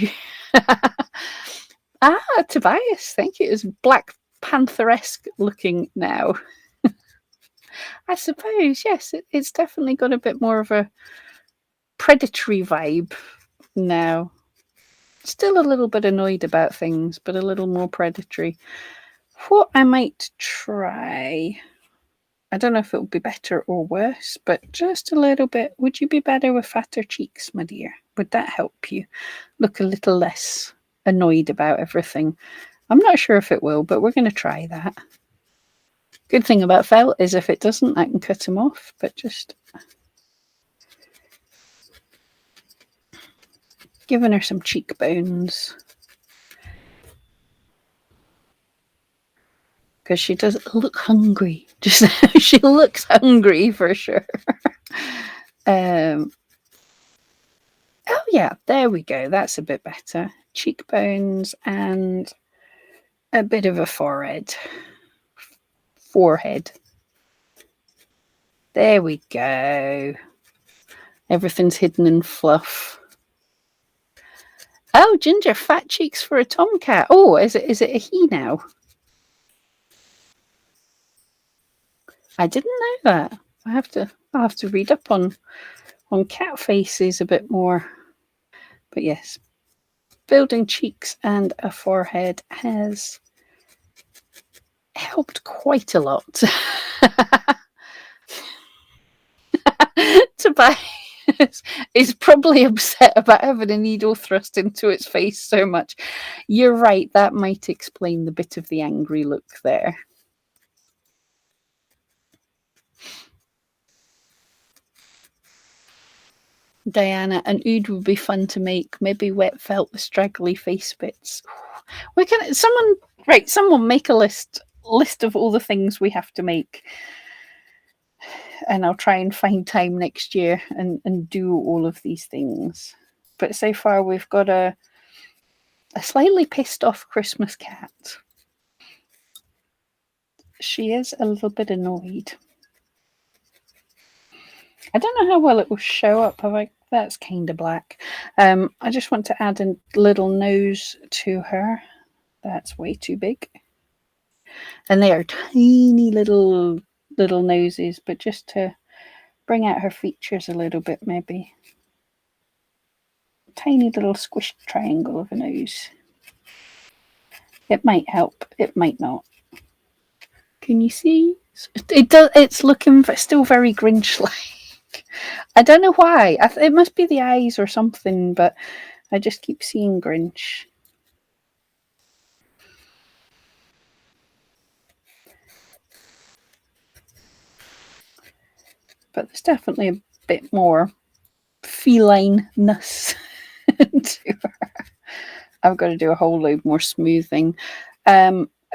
Tobias, thank you. It's Black Panther-esque looking now. I suppose, yes, it's definitely got a bit more of a predatory vibe now. Still a little bit annoyed about things, but a little more predatory. What I might try, I don't know if it would be better or worse, but just a little bit. Would you be better with fatter cheeks, my dear? Would that help you look a little less annoyed about everything? I'm not sure if it will, but we're going to try that. Good thing about felt is if it doesn't, I can cut them off, but just giving her some cheekbones. Because she does look hungry. Just she looks hungry for sure. Oh yeah, there we go. That's a bit better. Cheekbones and a bit of a forehead. There we go. Everything's hidden in fluff. Oh, Ginger, fat cheeks for a tomcat. Oh, is it a he now? I didn't know that. I'll have to read up on cat faces a bit more. But yes, building cheeks and a forehead has helped quite a lot. Tobias is probably upset about having a needle thrust into its face so much. You're right, that might explain the bit of the angry look there. Diana, an oud would be fun to make. Maybe wet felt with straggly face bits. We can someone make a list of all the things we have to make. And I'll try and find time next year and do all of these things. But so far we've got a slightly pissed off Christmas cat. She is a little bit annoyed. I don't know how well it will show up. That's kind of black. I just want to add a little nose to her. That's way too big. And they are tiny little noses, but just to bring out her features a little bit, maybe. Tiny little squished triangle of a nose. It might help. It might not. Can you see? It does. It's looking still very Grinch-like. I don't know why. It must be the eyes or something, but I just keep seeing Grinch. But there's definitely a bit more feline-ness to her. I've got to do a whole load more smoothing.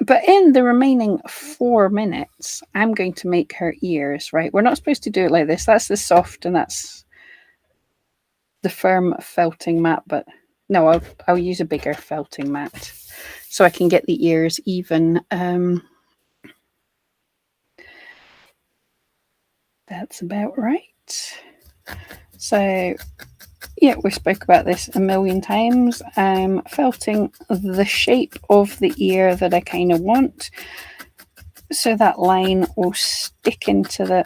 But in the remaining 4 minutes, I'm going to make her ears, right? We're not supposed to do it like this. That's the soft and that's the firm felting mat. But no, I'll use a bigger felting mat so I can get the ears even. That's about right. So, yeah, we spoke about this a million times. Felting the shape of the ear that I kind of want. So that line will stick into the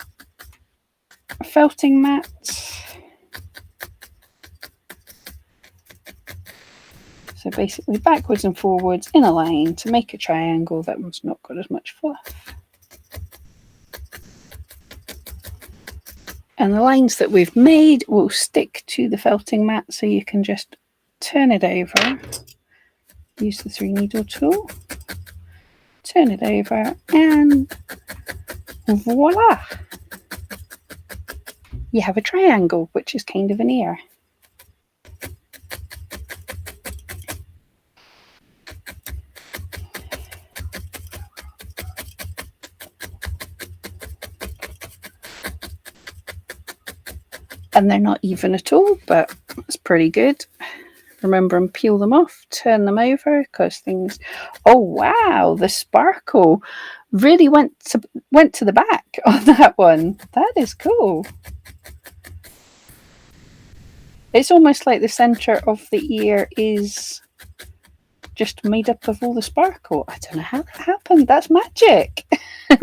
felting mat. So basically backwards and forwards in a line to make a triangle that one's not got as much fluff. And the lines that we've made will stick to the felting mat, so you can just turn it over, use the 3 needle tool, turn it over, and voila! You have a triangle, which is kind of an ear. And they're not even at all, but it's pretty good. Remember and peel them off, turn them over, because things... Oh, wow, the sparkle really went to the back on that one. That is cool. It's almost like the centre of the ear is just made up of all the sparkle. I don't know how that happened. That's magic.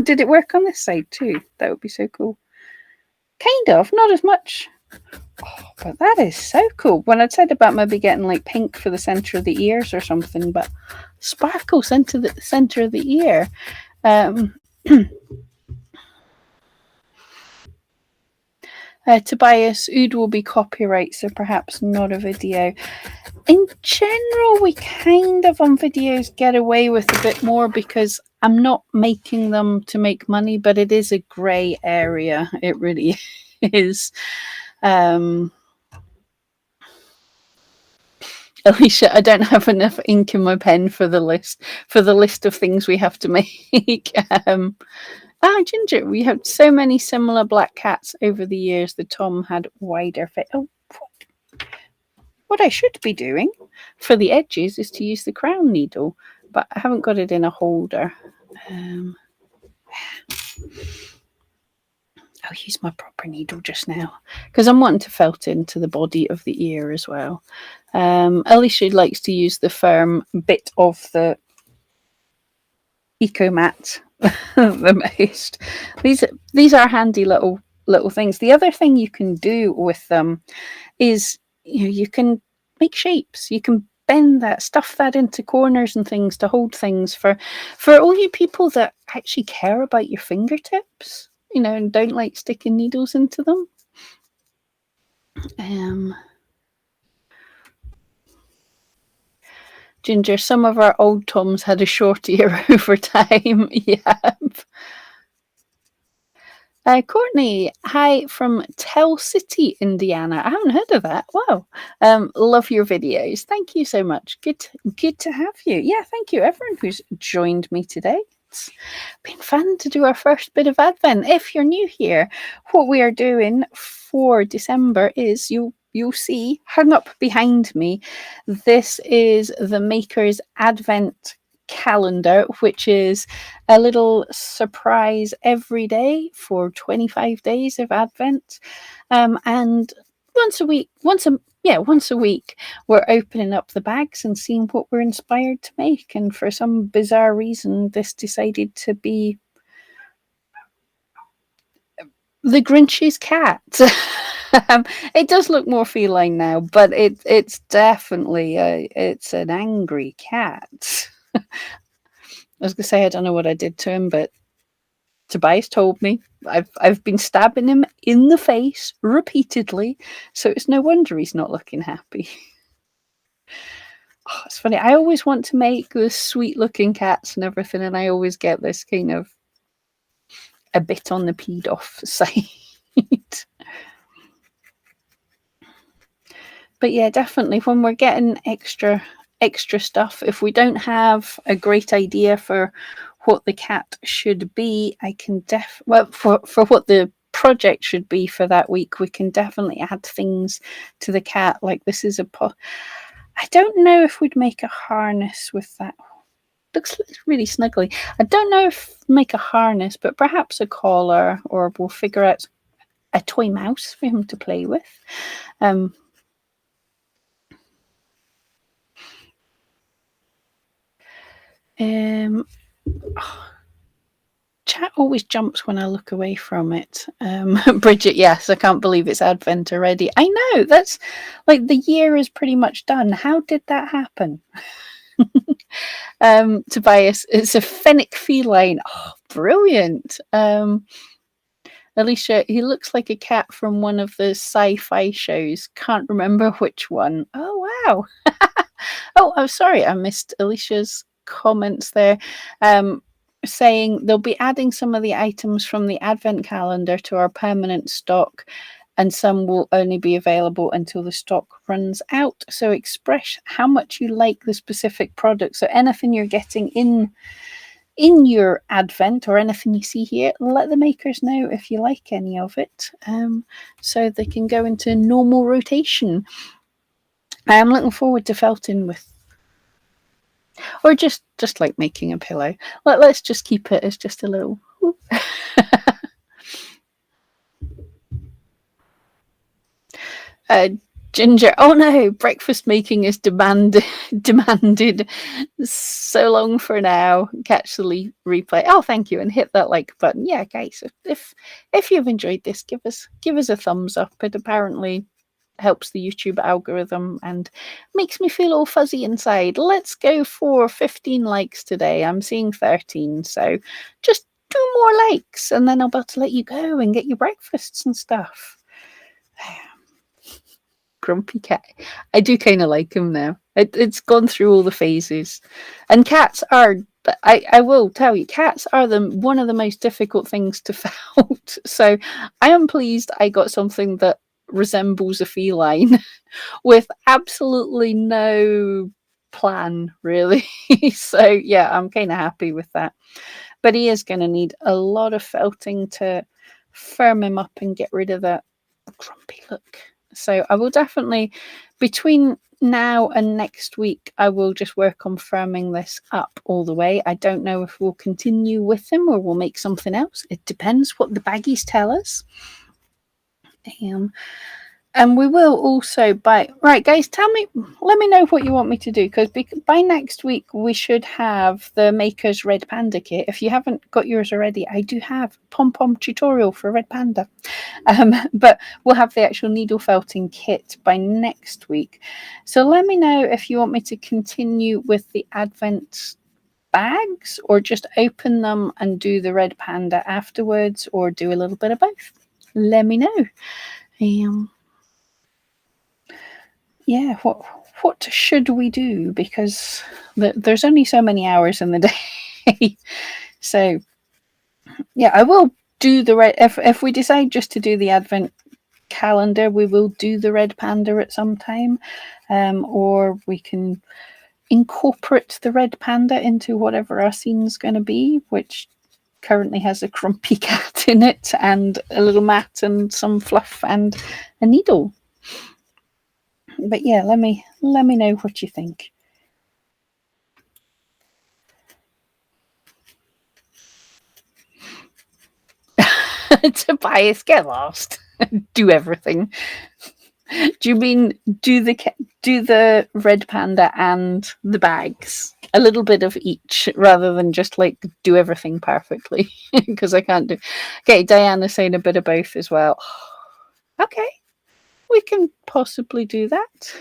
Did it work on this side too? That would be so cool. Kind of, not as much. Oh, but that is so cool. When I said about maybe getting like pink for the centre of the ears or something, but sparkles into the centre of the ear. Tobias, oud will be copyright, so perhaps not a video. In general, we kind of on videos get away with a bit more because I'm not making them to make money, but it is a grey area. It really is. Alicia, I don't have enough ink in my pen for the list of things we have to make. Ginger, we have so many similar black cats over the years. The Tom had wider face. Oh, what I should be doing for the edges is to use the crown needle, but I haven't got it in a holder. I'll use my proper needle just now because I'm wanting to felt into the body of the ear as well. Alicia likes to use the firm bit of the Eco Mat the most. These are handy little things. The other thing you can do with them is you can make shapes. You can bend that, stuff that into corners and things to hold things for all you people that actually care about your fingertips, and don't like sticking needles into them. Ginger, some of our old Toms had a short ear over time. Yeah. Courtney, hi from Tell City, Indiana. I haven't heard of that. Wow. Love your videos. Thank you so much. Good to have you. Yeah, thank you, everyone who's joined me today. It's been fun to do our first bit of Advent. If you're new here, what we are doing for December is you'll see hung up behind me. This is the Maker's Advent calendar, which is a little surprise every day for 25 days of Advent. And once a week, we're opening up the bags and seeing what we're inspired to make. And for some bizarre reason, this decided to be the Grinch's cat. It does look more feline now, but it's definitely it's an angry cat. I was gonna say I don't know what I did to him, but Tobias told me I've been stabbing him in the face repeatedly, so it's no wonder he's not looking happy. Oh, it's funny. I always want to make the sweet looking cats and everything, and I always get this kind of a bit on the peed off side. But yeah, definitely when we're getting extra stuff, if we don't have a great idea for what the cat should be, I can for what the project should be for that week, we can definitely add things to the cat. Like this is I don't know if we'd make a harness with that. Looks really snuggly. I don't know if make a harness, but perhaps a collar, or we'll figure out a toy mouse for him to play with. Chat always jumps when I look away from it. Bridget, yes, I can't believe it's Advent already. I know, that's like the year is pretty much done. How did that happen? Tobias, it's a fennec feline. Oh, brilliant. Alicia, he looks like a cat from one of the sci-fi shows. Can't remember which one. Oh, wow. Oh, I'm sorry, I missed Alicia's comments there. Saying they'll be adding some of the items from the Advent calendar to our permanent stock, and some will only be available until the stock runs out. So express how much you like the specific product. So anything you're getting in your Advent or anything you see here, let the makers know if you like any of it, so they can go into normal rotation. I'm looking forward to felting with, or just like making a pillow. Let's just keep it as just a little. Ginger, oh no, breakfast making is demanded. So long for now. Catch the replay. Oh, thank you, and hit that like button. Yeah, guys, if you've enjoyed this, give us a thumbs up. It apparently helps the YouTube algorithm and makes me feel all fuzzy inside. Let's go for 15 likes today. I'm seeing 13, so just 2 more likes, and then I'm about to let you go and get your breakfasts and stuff. Grumpy cat. I do kind of like him now. It's gone through all the phases, and cats are. I will tell you, cats are one of the most difficult things to felt. So I am pleased I got something that resembles a feline with absolutely no plan, really. So yeah, I'm kind of happy with that. But he is going to need a lot of felting to firm him up and get rid of that grumpy look. So I will definitely, between now and next week, I will just work on firming this up all the way. I don't know if we'll continue with him or we'll make something else. It depends what the baggies tell us. And we will also right, guys, let me know what you want me to do, because by next week we should have the Maker's Red Panda kit. If you haven't got yours already, I do have pom pom tutorial for Red Panda. But we'll have the actual needle felting kit by next week. So let me know if you want me to continue with the Advent bags, or just open them and do the Red Panda afterwards, or do a little bit of both. Let me know. Yeah, what should we do? Because there's only so many hours in the day. So yeah, I will do the red. If we decide just to do the Advent calendar, we will do the Red Panda at some time, or we can incorporate the Red Panda into whatever our scene's going to be, which currently has a Grumpy Cat in it, and a little mat, and some fluff, and a needle. But yeah, let me know what you think. Tobias, get lost. Do everything. Do you mean do the Red Panda and the bags? A little bit of each, rather than just like do everything perfectly, because I can't do. Okay, Diana's saying a bit of both as well. Okay, we can possibly do that.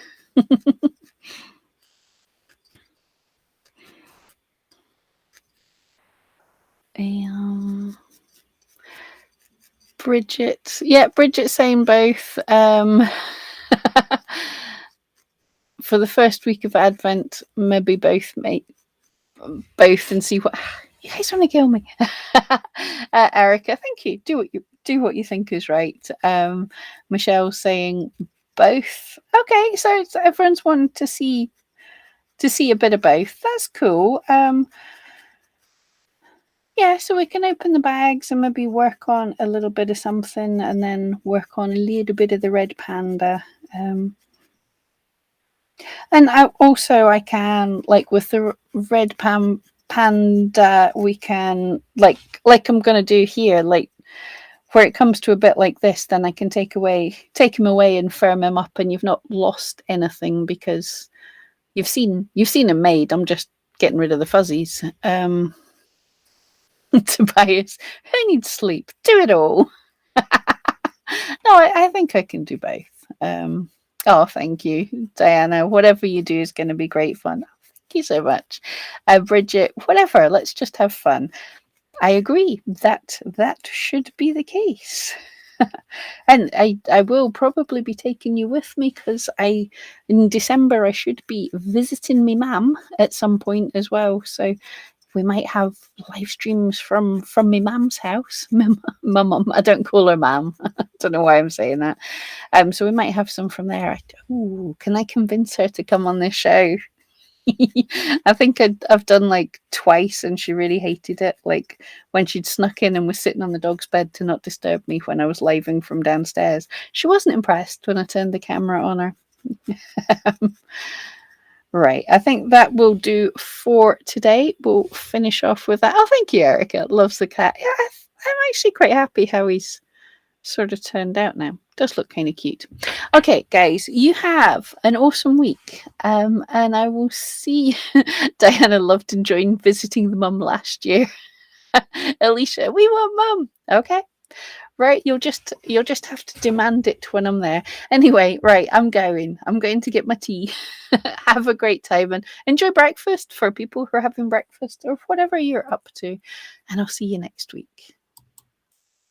Bridget, yeah, Bridget saying both. For the first week of Advent, maybe both, mate. Both, and see what you guys want to kill me. Erica, thank you. Do what you think is right. Michelle's saying both. Okay, so everyone's wanting to see a bit of both. That's cool. Yeah, so we can open the bags and maybe work on a little bit of something, and then work on a little bit of the Red Panda. And I can, like with the Red Panda, we can like I'm gonna do here, like where it comes to a bit like this, then I can take him away and firm him up, and you've not lost anything, because you've seen him made. I'm just getting rid of the fuzzies. Tobias, who needs sleep? Do it all. No, I think I can do both. Oh, thank you, Diana. Whatever you do is going to be great fun. Thank you so much. Bridget, whatever, let's just have fun. I agree. That should be the case. And I will probably be taking you with me, because in December I should be visiting my mum at some point as well. So we might have live streams from my mum's house. My mum, I don't call her mum. I don't know why I'm saying that. So we might have some from there. Can I convince her to come on this show? I think I've done like twice, and she really hated it. Like when she'd snuck in and was sitting on the dog's bed to not disturb me when I was living from downstairs. She wasn't impressed when I turned the camera on her. Right, I think that will do for today. We'll finish off with that. Oh, thank you, Erica. Loves the cat. Yeah, I'm actually quite happy how he's sort of turned out now. Does look kind of cute. Okay, guys, you have an awesome week. And I will see. Diana loved enjoying visiting the mum last year. Alicia, we want mum. Okay. Right, you'll just have to demand it when I'm there. Anyway, right, I'm going to get my tea. Have a great time and enjoy breakfast for people who are having breakfast, or whatever you're up to. And I'll see you next week.